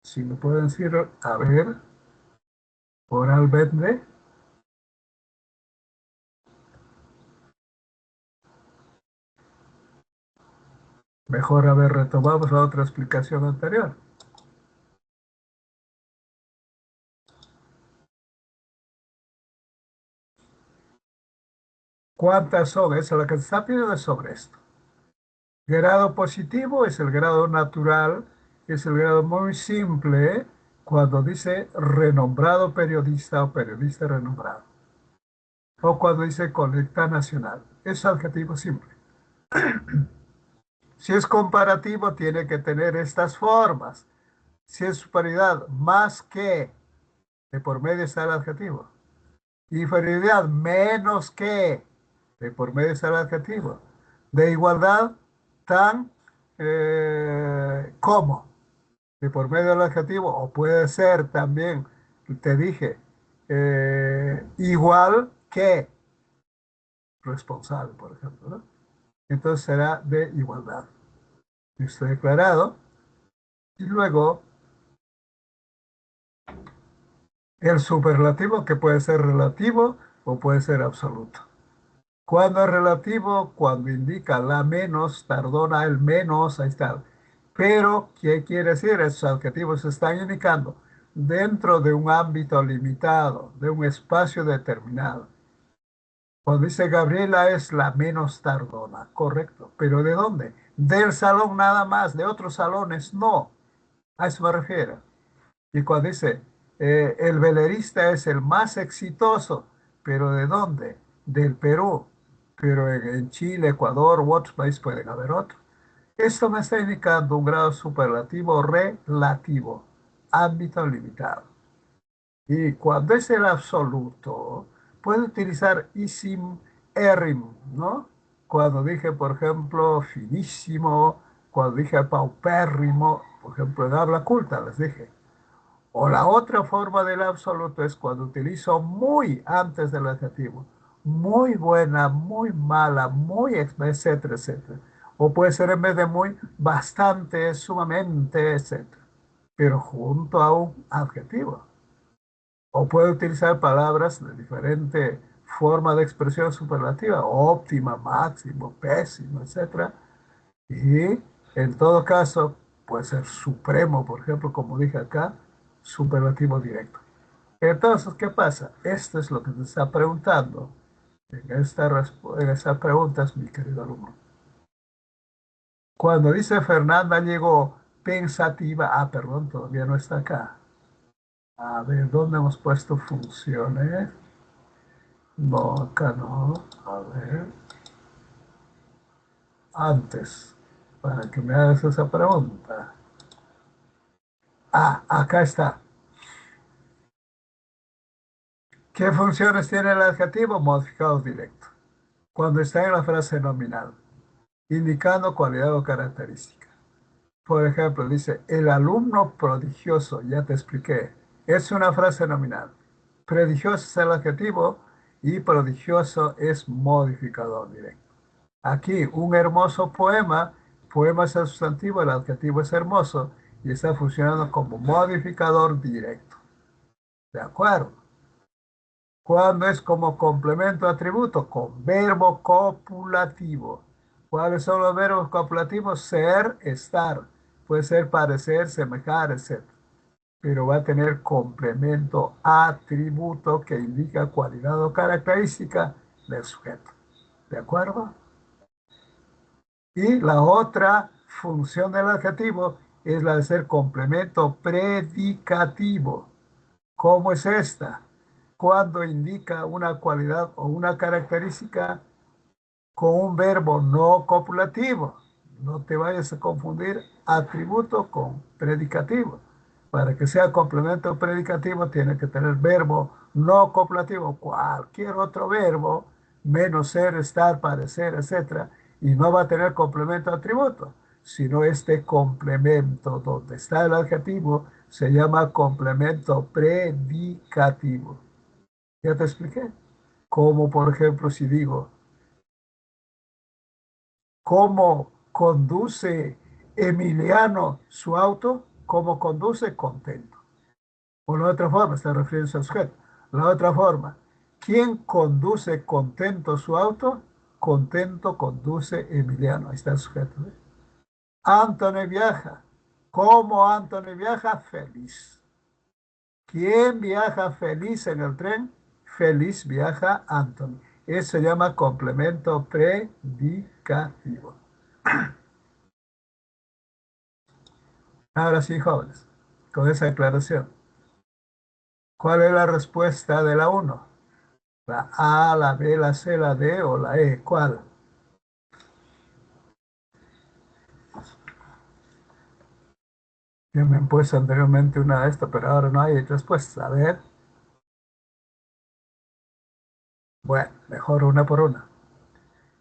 Si me pueden decir, a ver, oralmente. Mejor haber retomado la otra explicación anterior. ¿Cuántas son? Esa es la que se está pidiendo sobre esto. Grado positivo es el grado natural, es el grado muy simple cuando dice renombrado periodista o periodista renombrado. O cuando dice colecta nacional. Es adjetivo simple. Si es comparativo, tiene que tener estas formas. Si es superioridad, más que, de por medio está el adjetivo. Inferioridad, menos que, de por medio está el adjetivo. De igualdad, tan como, de por medio del adjetivo. O puede ser también, te dije, igual que responsable, por ejemplo, ¿no? Entonces será de igualdad. Esto declarado. Y luego el superlativo, que puede ser relativo o puede ser absoluto. Cuando es relativo, cuando indica la menos, tardona el menos, ahí está. Pero, ¿qué quiere decir? Esos adjetivos están indicando dentro de un ámbito limitado, de un espacio determinado. Cuando dice Gabriela es la menos tardona, correcto. ¿Pero de dónde? Del salón nada más, de otros salones no. A eso me refiero. Y cuando dice, el velerista es el más exitoso, ¿pero de dónde? Del Perú. Pero en Chile, Ecuador u otros países pueden haber otros. Esto me está indicando un grado superlativo relativo, ámbito limitado. Y cuando es el absoluto, puede utilizar isim erim, ¿no? Cuando dije, por ejemplo, finísimo, cuando dije paupérrimo, por ejemplo, en habla culta, les dije. O la otra forma del absoluto es cuando utilizo muy antes del adjetivo. Muy buena, muy mala, muy, etcétera, etcétera. O puede ser en vez de muy, bastante, sumamente, etcétera. Pero junto a un adjetivo. O puede utilizar palabras de diferente forma de expresión superlativa, óptima, máximo, pésimo, etcétera. Y en todo caso, puede ser supremo, por ejemplo, como dije acá, superlativo directo. Entonces, ¿qué pasa? Esto es lo que te está preguntando en estas preguntas, mi querido alumno. Cuando dice Fernanda llegó pensativa, perdón, todavía no está acá. A ver, ¿dónde hemos puesto funciones? No, acá no. A ver, antes, para que me hagas esa pregunta. Acá está. ¿Qué funciones tiene el adjetivo? Modificado directo. Cuando está en la frase nominal, indicando cualidad o característica. Por ejemplo, dice, el alumno prodigioso, ya te expliqué, es una frase nominal. Prodigioso es el adjetivo y prodigioso es modificador directo. Aquí, un hermoso poema, poema es el sustantivo, el adjetivo es hermoso y está funcionando como modificador directo. ¿De acuerdo? ¿Cuándo es como complemento atributo? Con verbo copulativo. ¿Cuáles son los verbos copulativos? Ser, estar. Puede ser parecer, semejar, etc. Pero va a tener complemento atributo que indica cualidad o característica del sujeto. ¿De acuerdo? Y la otra función del adjetivo es la de ser complemento predicativo. ¿Cómo es esta? Cuando indica una cualidad o una característica con un verbo no copulativo. No te vayas a confundir atributo con predicativo. Para que sea complemento predicativo tiene que tener verbo no copulativo, cualquier otro verbo, menos ser, estar, parecer, etc. Y no va a tener complemento atributo, sino este complemento donde está el adjetivo se llama complemento predicativo. ¿Ya te expliqué? Como por ejemplo si digo, ¿cómo conduce Emiliano su auto? ¿Cómo conduce? Contento. O la otra forma, está refiriéndose al sujeto. La otra forma, ¿quién conduce contento su auto? Contento conduce Emiliano. Ahí está el sujeto. ¿Eh? Anthony viaja. ¿Cómo Anthony viaja? Feliz. ¿Quién viaja feliz en el tren? Feliz viaja Anthony. Eso se llama complemento predicativo. Ahora sí, jóvenes, con esa aclaración, ¿cuál es la respuesta de la uno? ¿La A, la B, la C, la D o la E? ¿Cuál? Ya me han puesto anteriormente una de estas, pero ahora no hay respuesta. A ver, bueno, mejor una por una.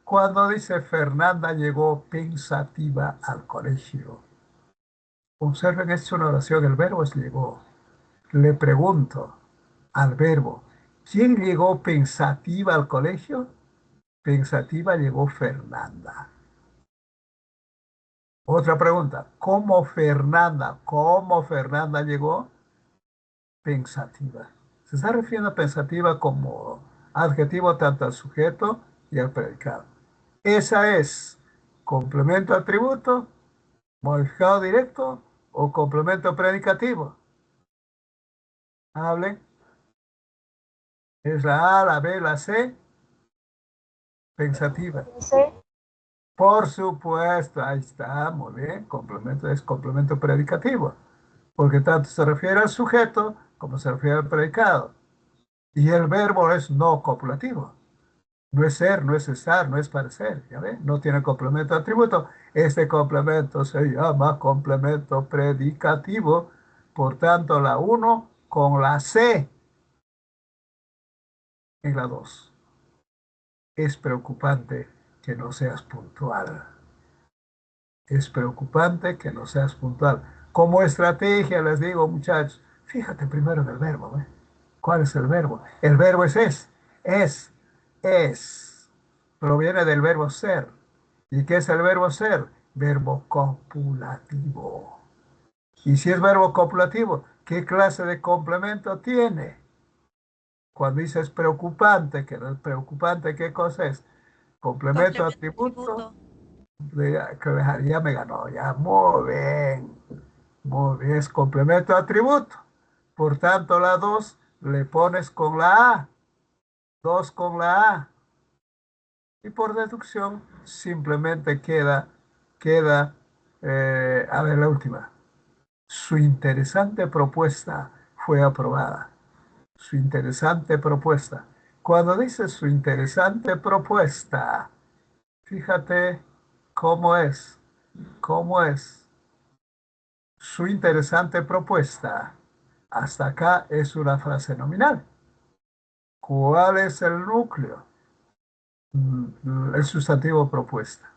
Cuando dice Fernanda llegó pensativa al colegio. Observen, es una oración, el verbo es llegó. Le pregunto al verbo, ¿quién llegó pensativa al colegio? Pensativa llegó Fernanda. Otra pregunta, ¿cómo Fernanda llegó? Pensativa. Se está refiriendo a pensativa como adjetivo tanto al sujeto y al predicado. Esa es complemento atributo, modificado directo o complemento predicativo. Hablen. Es la A, la B, la C, pensativa. C. Por supuesto, ahí está, muy bien, complemento es complemento predicativo, porque tanto se refiere al sujeto como se refiere al predicado. Y el verbo es no copulativo, no es ser, no es estar, no es parecer, ¿ya ven? No tiene complemento atributo. Este complemento se llama complemento predicativo, por tanto la uno con la C en la 2. Es preocupante que no seas puntual. Es preocupante que no seas puntual. Como estrategia, les digo, muchachos, fíjate primero en el verbo. ¿Eh? ¿Cuál es el verbo? El verbo es, es. Proviene del verbo ser. ¿Y qué es el verbo ser? Verbo copulativo. Y si es verbo copulativo, ¿qué clase de complemento tiene? Cuando dices preocupante, que no es preocupante, ¿qué cosa es? Complemento Complemento atributo. atributo. Ya me ganó, ya, muy bien. Muy bien, es complemento atributo. Por tanto, la 2 le pones con la A, 2 con la A. Y por deducción, simplemente a ver, la última. Su interesante propuesta fue aprobada. Su interesante propuesta. Cuando dice su interesante propuesta, fíjate cómo es, cómo es. Su interesante propuesta. Hasta acá es una frase nominal. ¿Cuál es el núcleo? El sustantivo propuesta.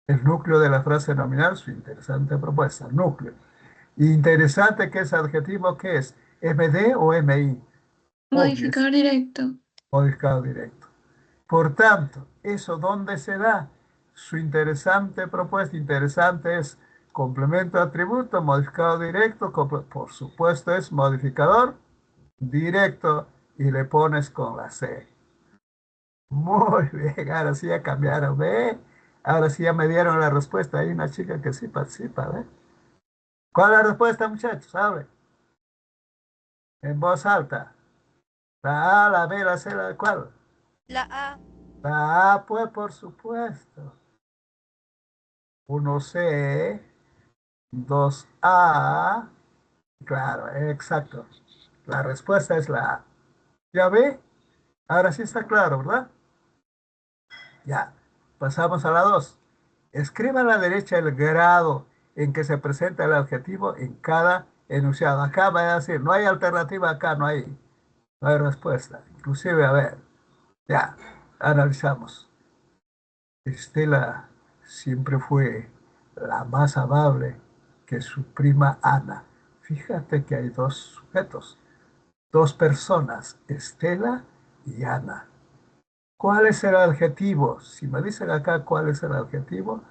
El núcleo de la frase nominal, su interesante propuesta. Núcleo. Interesante, ¿qué es adjetivo? ¿Qué es? ¿MD o MI? Obvio, es Modificador directo. modificado directo. Por tanto, ¿eso dónde se da? Su interesante propuesta. Interesante es complemento atributo, modificado directo, por supuesto es modificador directo y le pones con la C. Muy bien, ahora sí ya cambiaron, ¿ve? Ahora sí ya me dieron la respuesta. Hay una chica que sí participa, ¿ve? ¿Cuál es la respuesta, muchachos? ¿Sabe? En voz alta. La A, la B, la C, la ¿cuál? La A. La A, pues, por supuesto. 1C, 2A. Claro, exacto. La respuesta es la A. ¿Ya ve? Ahora sí está claro, ¿verdad? Ya. Pasamos a la 2. Escriba a la derecha el grado en que se presenta el adjetivo en cada enunciado. Acá va a decir, no hay alternativa acá, no hay respuesta. Inclusive, a ver, ya, analizamos. Estela siempre fue la más amable que su prima Ana. Fíjate que hay dos sujetos, dos personas, Estela y Ana. ¿Cuál es el adjetivo? Si me dicen acá cuál es el adjetivo,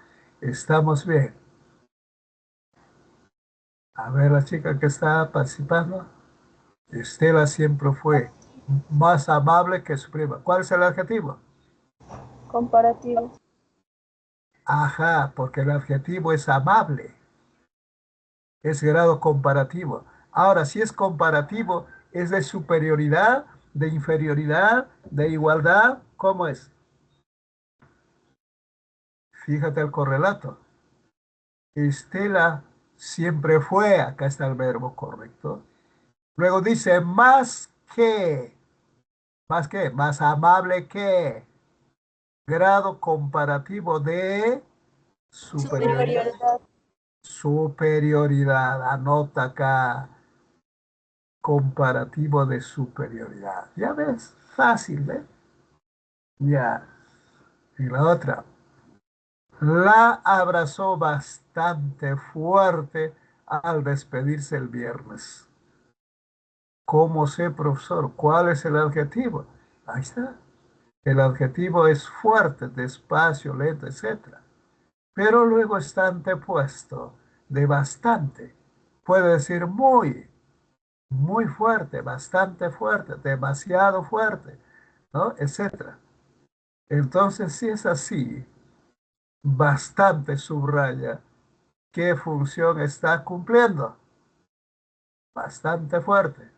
estamos bien. A ver, la chica que está participando, Estela siempre fue más amable que su prima. ¿Cuál es el adjetivo? Comparativo. Ajá, porque el adjetivo es amable, es grado comparativo. Ahora, si es comparativo, ¿es de superioridad, de inferioridad, de igualdad? ¿Cómo es? Fíjate el correlato. Estela siempre fue, acá está el verbo correcto. Luego dice más que, más amable que, grado comparativo de superioridad. Superioridad. Superioridad, anota acá, comparativo de superioridad. Ya ves, fácil, ¿eh? Ya. Y la otra, la abrazó bastante fuerte al despedirse el viernes. ¿Cómo sé, profesor? ¿Cuál es el adjetivo? Ahí está. El adjetivo es fuerte, despacio, lento, etc. Pero luego está antepuesto de bastante. Puede decir muy, muy fuerte, demasiado fuerte, ¿no? Etcétera. Entonces, si es así, bastante subraya qué función está cumpliendo. Bastante fuerte.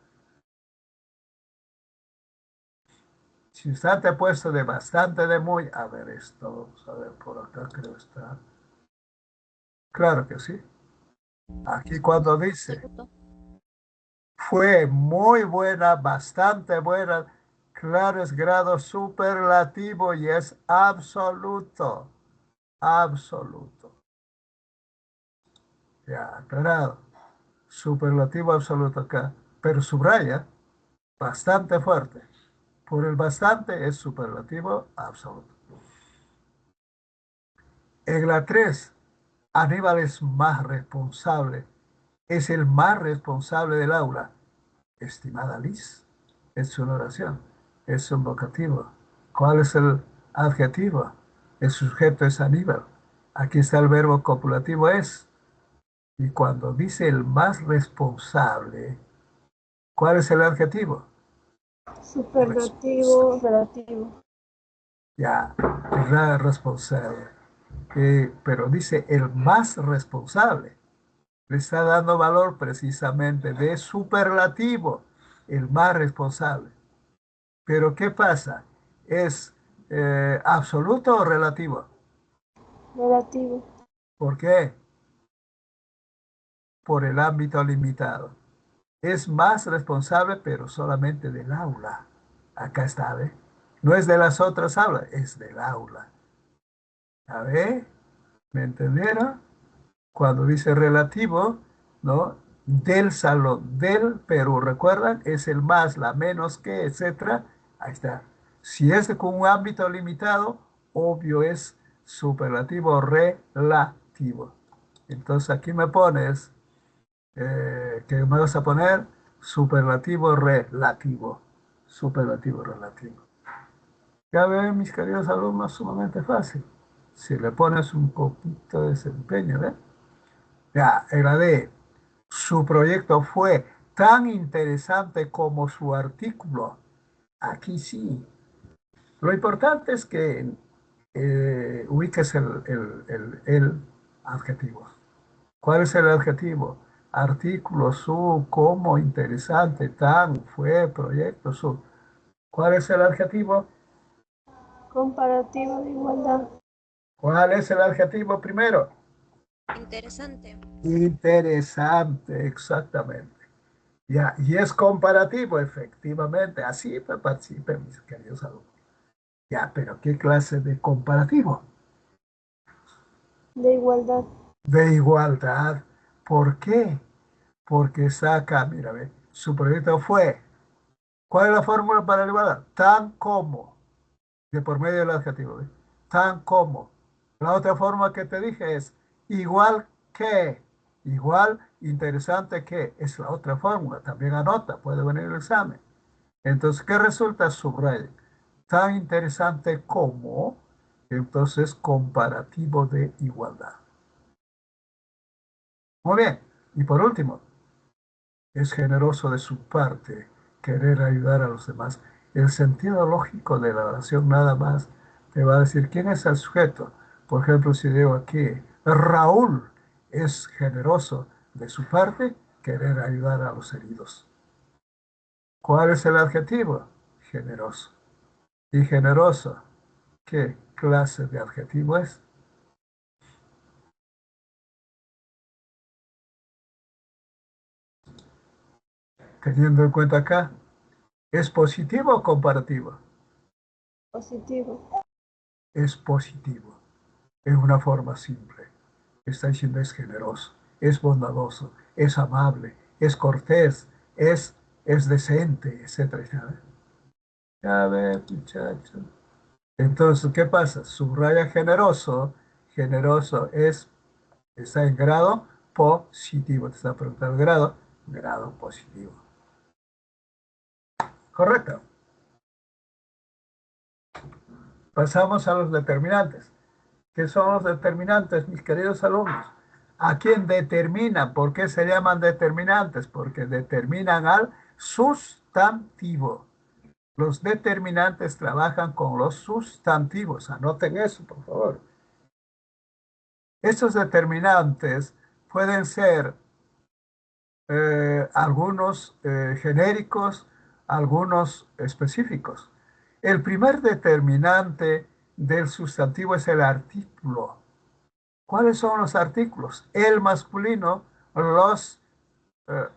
Si está antepuesto de bastante, de muy, a ver esto, vamos a ver por acá, creo está. Claro que sí. Aquí cuando dice Absoluto. fue muy buena, bastante buena, claro, es grado superlativo y es absoluto, absoluto. Ya, aclarado. Superlativo absoluto acá, pero subraya, bastante fuerte. Por el bastante es superlativo absoluto. En la 3, Aníbal es más responsable, es el más responsable del aula. Estimada Liz, es una oración, es un vocativo. ¿Cuál es el adjetivo? El sujeto es Aníbal. Aquí está el verbo copulativo es. Y cuando dice el más responsable, ¿cuál es el adjetivo? Superlativo relativo. Ya, responsable. Pero dice el más responsable. Le está dando valor precisamente de superlativo, el más responsable. Pero ¿qué pasa? ¿Es absoluto o relativo? Relativo. ¿Por qué? Por el ámbito limitado. Es más responsable, pero solamente del aula. Acá está, ¿ve? No es de las otras aulas, es del aula. ¿A ver? ¿Me entendieron? Cuando dice relativo, ¿no? Del salón, del, pero recuerdan, es el más, la menos que, etcétera. Ahí está. Si es con un ámbito limitado, obvio es superlativo relativo. Entonces aquí me pones, ¿qué me vas a poner? Superlativo relativo. Superlativo relativo. Ya ven, mis queridos alumnos, sumamente fácil. Si le pones un poquito de desempeño, ¿ves? Ya, en la D, su proyecto fue tan interesante como su artículo. Aquí sí. Lo importante es que ubiques el adjetivo. ¿Cuál es el adjetivo? Artículo, su, como, interesante, tan, fue, proyecto, su. ¿Cuál es el adjetivo? Comparativo de igualdad. ¿Cuál es el adjetivo primero? Interesante. Interesante, exactamente. Ya, y es comparativo, efectivamente. Así participen, mis queridos alumnos. Ya, pero ¿qué clase de comparativo? De igualdad. De igualdad. ¿Por qué? Porque saca, mira, ve, su proyecto fue. ¿Cuál es la fórmula para la igualdad? Tan como, de por medio del adjetivo, ¿ve? Tan como. La otra forma que te dije es igual que, igual, interesante que, es la otra fórmula. También anota, puede venir el examen. Entonces, ¿qué resulta? Subraya. Tan interesante como, entonces, comparativo de igualdad. Muy bien. Y por último, es generoso de su parte querer ayudar a los demás. El sentido lógico de la oración nada más te va a decir quién es el sujeto. Por ejemplo, si digo aquí, Raúl es generoso de su parte querer ayudar a los heridos. ¿Cuál es el adjetivo? Generoso. Y generoso, ¿qué clase de adjetivo es? Teniendo en cuenta acá, ¿es positivo o comparativo? Positivo. Es positivo. Es una forma simple. Está diciendo es generoso, es bondadoso, es amable, es cortés, es decente, etcétera, etcétera. A ver, muchachos. Entonces, ¿qué pasa? Subraya generoso. Generoso está en grado positivo. Te está preguntando el grado. Grado positivo. Correcto. Pasamos a los determinantes. ¿Qué son los determinantes, mis queridos alumnos? ¿A quién determinan? ¿Por qué se llaman determinantes? Porque determinan al sustantivo. Los determinantes trabajan con los sustantivos. Anoten eso, por favor. Estos determinantes pueden ser algunos genéricos, algunos específicos. El primer determinante del sustantivo es el artículo. ¿Cuáles son los artículos? El masculino,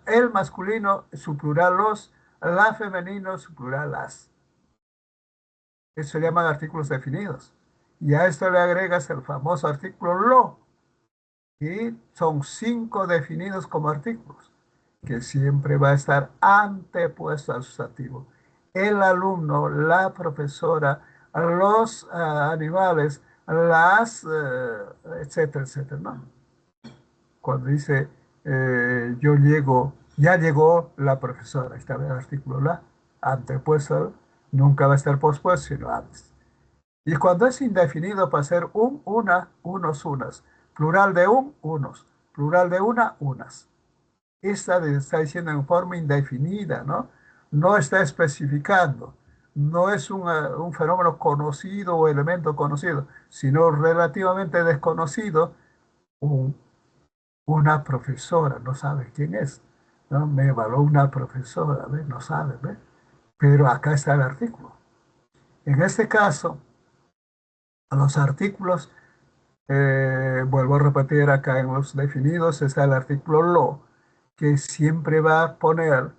el masculino, su plural los, la femenino, su plural las. Eso se llaman artículos definidos. Y a esto le agregas el famoso artículo lo. Y son 5 definidos como artículos, que siempre va a estar antepuesto al sustantivo. El alumno, la profesora, los animales, las, etcétera, etcétera, ¿no? Cuando dice yo llego, ya llegó la profesora, está en el artículo la, antepuesto, nunca va a estar pospuesto, sino antes. Y cuando es indefinido para ser un, una, unos, unas, plural de un, unos, plural de una, unas. Esta está diciendo en forma indefinida, ¿no? No está especificando, no es un fenómeno conocido o elemento conocido, sino relativamente desconocido, un una profesora, no sabe quién es, ¿no? Me evaluó una profesora, ¿ve? No sabe, ¿ve? Pero acá está el artículo. En este caso, los artículos, vuelvo a repetir acá en los definidos, está el artículo lo, que siempre va a poner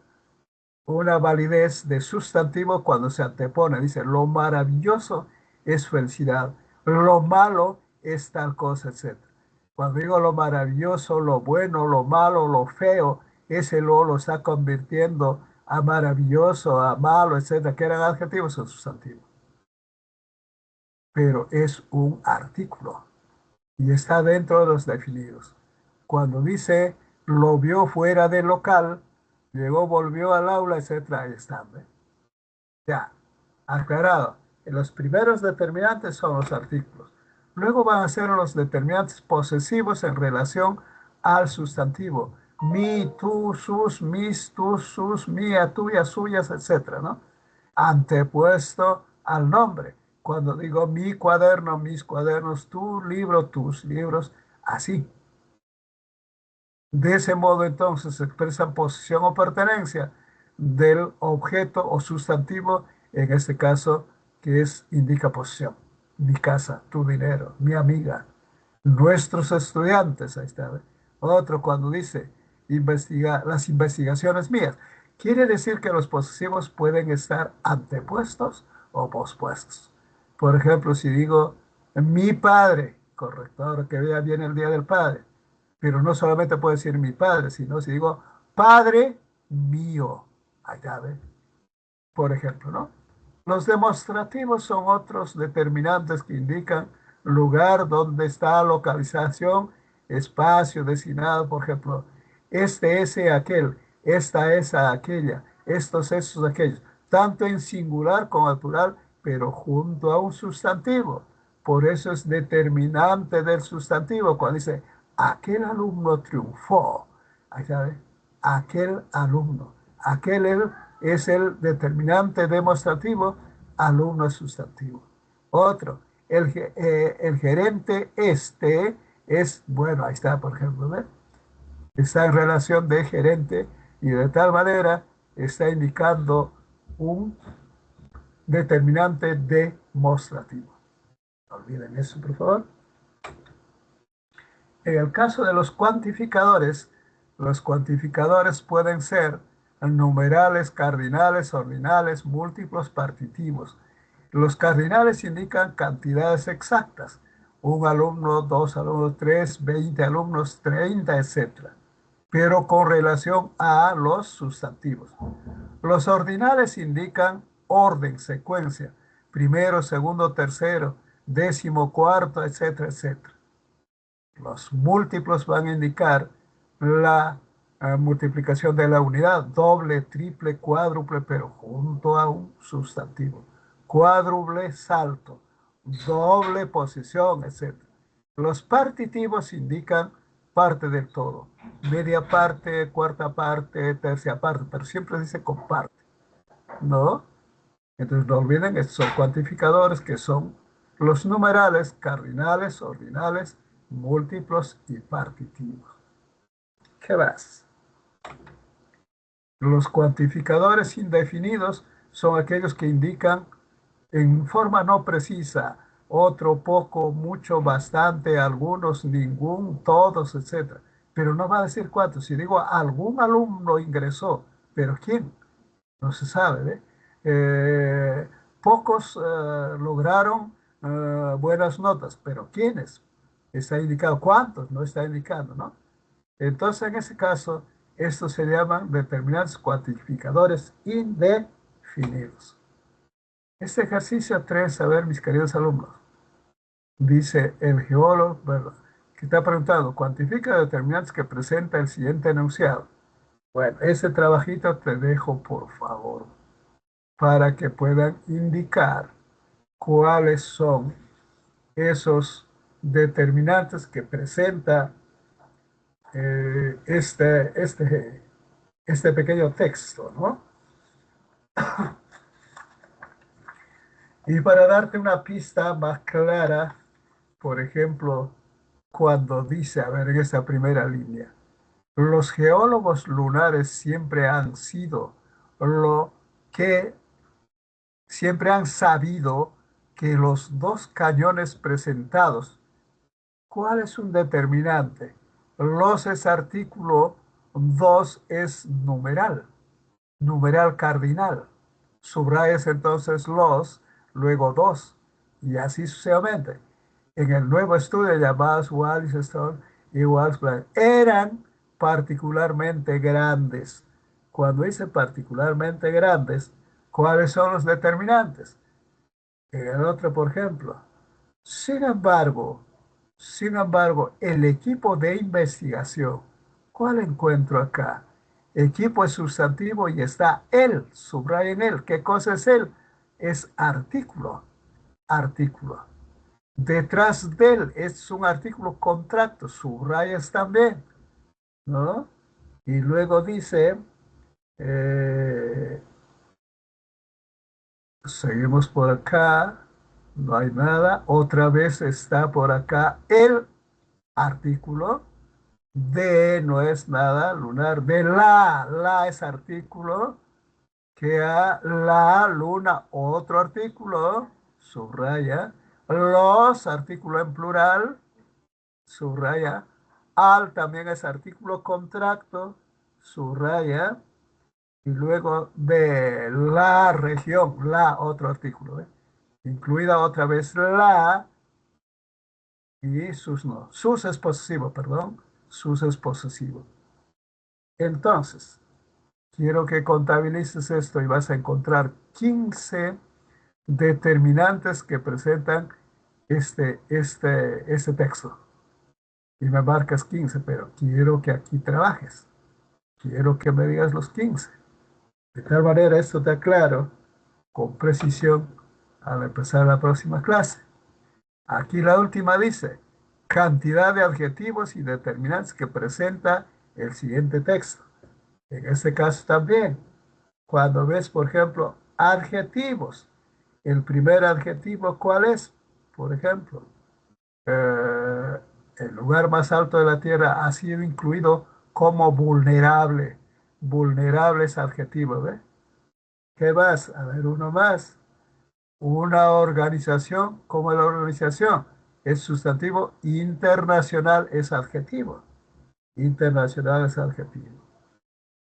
una validez de sustantivo cuando se antepone. Dice, lo maravilloso es felicidad, lo malo es tal cosa, etc. Cuando digo lo maravilloso, lo bueno, lo malo, lo feo, ese lo está convirtiendo a maravilloso, a malo, etcétera, que eran adjetivos o sustantivos. Pero es un artículo y está dentro de los definidos. Cuando dice lo vio fuera del local, llegó, volvió al aula, etcétera, ahí están, ¿ve? Ya, aclarado. Los primeros determinantes son los artículos. Luego van a ser los determinantes posesivos en relación al sustantivo. mi, tú, sus, mis, tus, sus, mía, tuya, suyas, etcétera, ¿no? Antepuesto al nombre. Cuando digo mi cuaderno, mis cuadernos, tu libro, tus libros, así. De ese modo, entonces, se expresa posición o pertenencia del objeto o sustantivo, en este caso, que es indica posición. Mi casa, tu dinero, mi amiga, nuestros estudiantes, ahí está. ¿Ve? Otro cuando dice las investigaciones mías. Quiere decir que los posesivos pueden estar antepuestos o pospuestos. Por ejemplo, si digo mi padre, correcto, ahora que ya viene el Día del Padre, pero no solamente puedo decir mi padre, sino si digo padre mío, allá ve, por ejemplo, ¿no? Los demostrativos son otros determinantes que indican lugar donde está localización, espacio designado, por ejemplo, este, ese, aquel, esta, esa, aquella, estos, esos, aquellos, tanto en singular como en plural, pero junto a un sustantivo. Por eso es determinante del sustantivo cuando dice, aquel alumno triunfó. Allá ve, aquel alumno, aquel es el determinante demostrativo, alumno es sustantivo. Otro, el gerente este es, bueno, ahí está, por ejemplo, ¿ve? Está en relación de gerente y de tal manera está indicando un determinante demostrativo. No olviden eso, por favor. En el caso de los cuantificadores pueden ser numerales, cardinales, ordinales, múltiplos, partitivos. Los cardinales indican cantidades exactas. Un alumno, dos alumnos, tres, 20 alumnos, 30, etcétera. Pero con relación a los sustantivos. Los ordinales indican orden, secuencia. Primero, segundo, tercero, décimo, cuarto, etcétera, etcétera. Los múltiplos van a indicar la multiplicación de la unidad, doble, triple, cuádruple, pero junto a un sustantivo. Cuádruple, salto, doble posición, etc. Los partitivos indican parte del todo, media parte, cuarta parte, tercia parte, pero siempre dice con parte, ¿no? Entonces no olviden, estos son cuantificadores que son los numerales, cardinales, ordinales, múltiplos y partitivos. ¿Qué más? Los cuantificadores indefinidos son aquellos que indican en forma no precisa, otro, poco, mucho, bastante, algunos, ningún, todos, etc. Pero no va a decir cuántos. Si digo algún alumno ingresó, pero ¿quién? No se sabe, ¿eh? Pocos lograron buenas notas, pero ¿quiénes? Está indicado cuántos, no está indicando, ¿no? Entonces, en ese caso, estos se llaman determinantes cuantificadores indefinidos. Este ejercicio 3, a ver, mis queridos alumnos, dice el geólogo, ¿verdad? Que está preguntando, cuantifica determinantes que presenta el siguiente enunciado. Bueno, ese trabajito te dejo, por favor, para que puedan indicar cuáles son esos determinantes que presenta este pequeño texto, ¿no? Y para darte una pista más clara, por ejemplo, cuando dice, a ver, en esta primera línea, los geólogos lunares siempre han sido lo que siempre han sabido que los dos cañones presentados, ¿cuál es un determinante? Los es artículo, dos es numeral, numeral cardinal. Subrayas entonces los, luego dos, y así sucesivamente. En el nuevo estudio llamados Wallis Stone y Wallis Planck, eran particularmente grandes. Cuando dice particularmente grandes, ¿cuáles son los determinantes? En el otro, por ejemplo. Sin embargo, el equipo de investigación, ¿cuál encuentro acá? Equipo es sustantivo y está él, subrayen él. ¿Qué cosa es él? Es artículo, artículo. Detrás de él es un artículo contracto, subrayas también, ¿no? Y luego dice, seguimos por acá, no hay nada. Otra vez está por acá el artículo. De no es nada, lunar. De la es artículo. Queda la luna, otro artículo, subraya. Los, artículo en plural, subraya. Al también es artículo contracto, subraya. Y luego de la región, la, otro artículo, ¿eh? Incluida otra vez la y sus no. Sus es posesivo, perdón. Sus es posesivo. Entonces, quiero que contabilices esto y vas a encontrar 15 determinantes que presentan este texto. Y me marcas 15, pero quiero que aquí trabajes. Quiero que me digas los 15. De tal manera, esto te aclaro con precisión al empezar la próxima clase. Aquí la última dice, cantidad de adjetivos y determinantes que presenta el siguiente texto. En este caso también, cuando ves, por ejemplo, adjetivos, el primer adjetivo, ¿cuál es? Por ejemplo, eh, el lugar más alto de la tierra ha sido incluido como vulnerable. Vulnerable es adjetivo, ¿ves? ¿Qué más? A ver, uno más. Una organización, como la organización, es sustantivo, internacional es adjetivo. Internacional es adjetivo.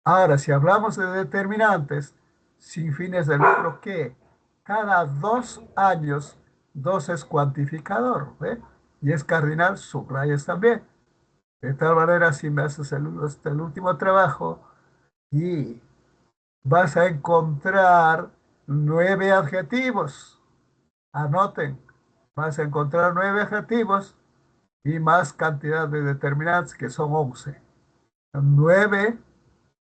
Ahora, si hablamos de determinantes sin fines de lucro, ¿qué? Cada 2 años, 2 es cuantificador, ¿ve? Y es cardinal, subrayas también. De tal manera, si me haces el último trabajo y vas a encontrar 9 adjetivos. Anoten, vas a encontrar 9 adjetivos y más cantidad de determinantes que son 11. 9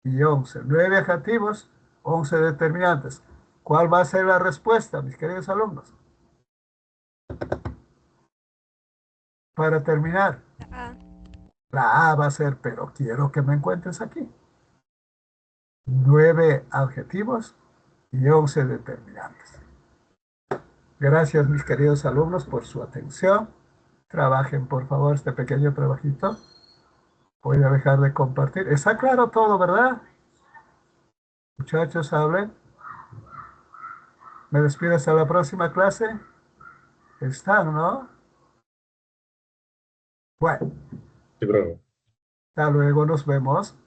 y 11. 9 adjetivos, 11 determinantes. ¿Cuál va a ser la respuesta, mis queridos alumnos? Para terminar, La A. la A va a ser, pero quiero que me encuentres aquí. 9 adjetivos y 11 determinantes. Gracias, mis queridos alumnos, por su atención. Trabajen, por favor, este pequeño trabajito. Voy a dejar de compartir. Está claro todo, ¿verdad? Muchachos, hablen. Me despido hasta la próxima clase. Están, ¿no? Bueno, Sí, profe. hasta luego, nos vemos.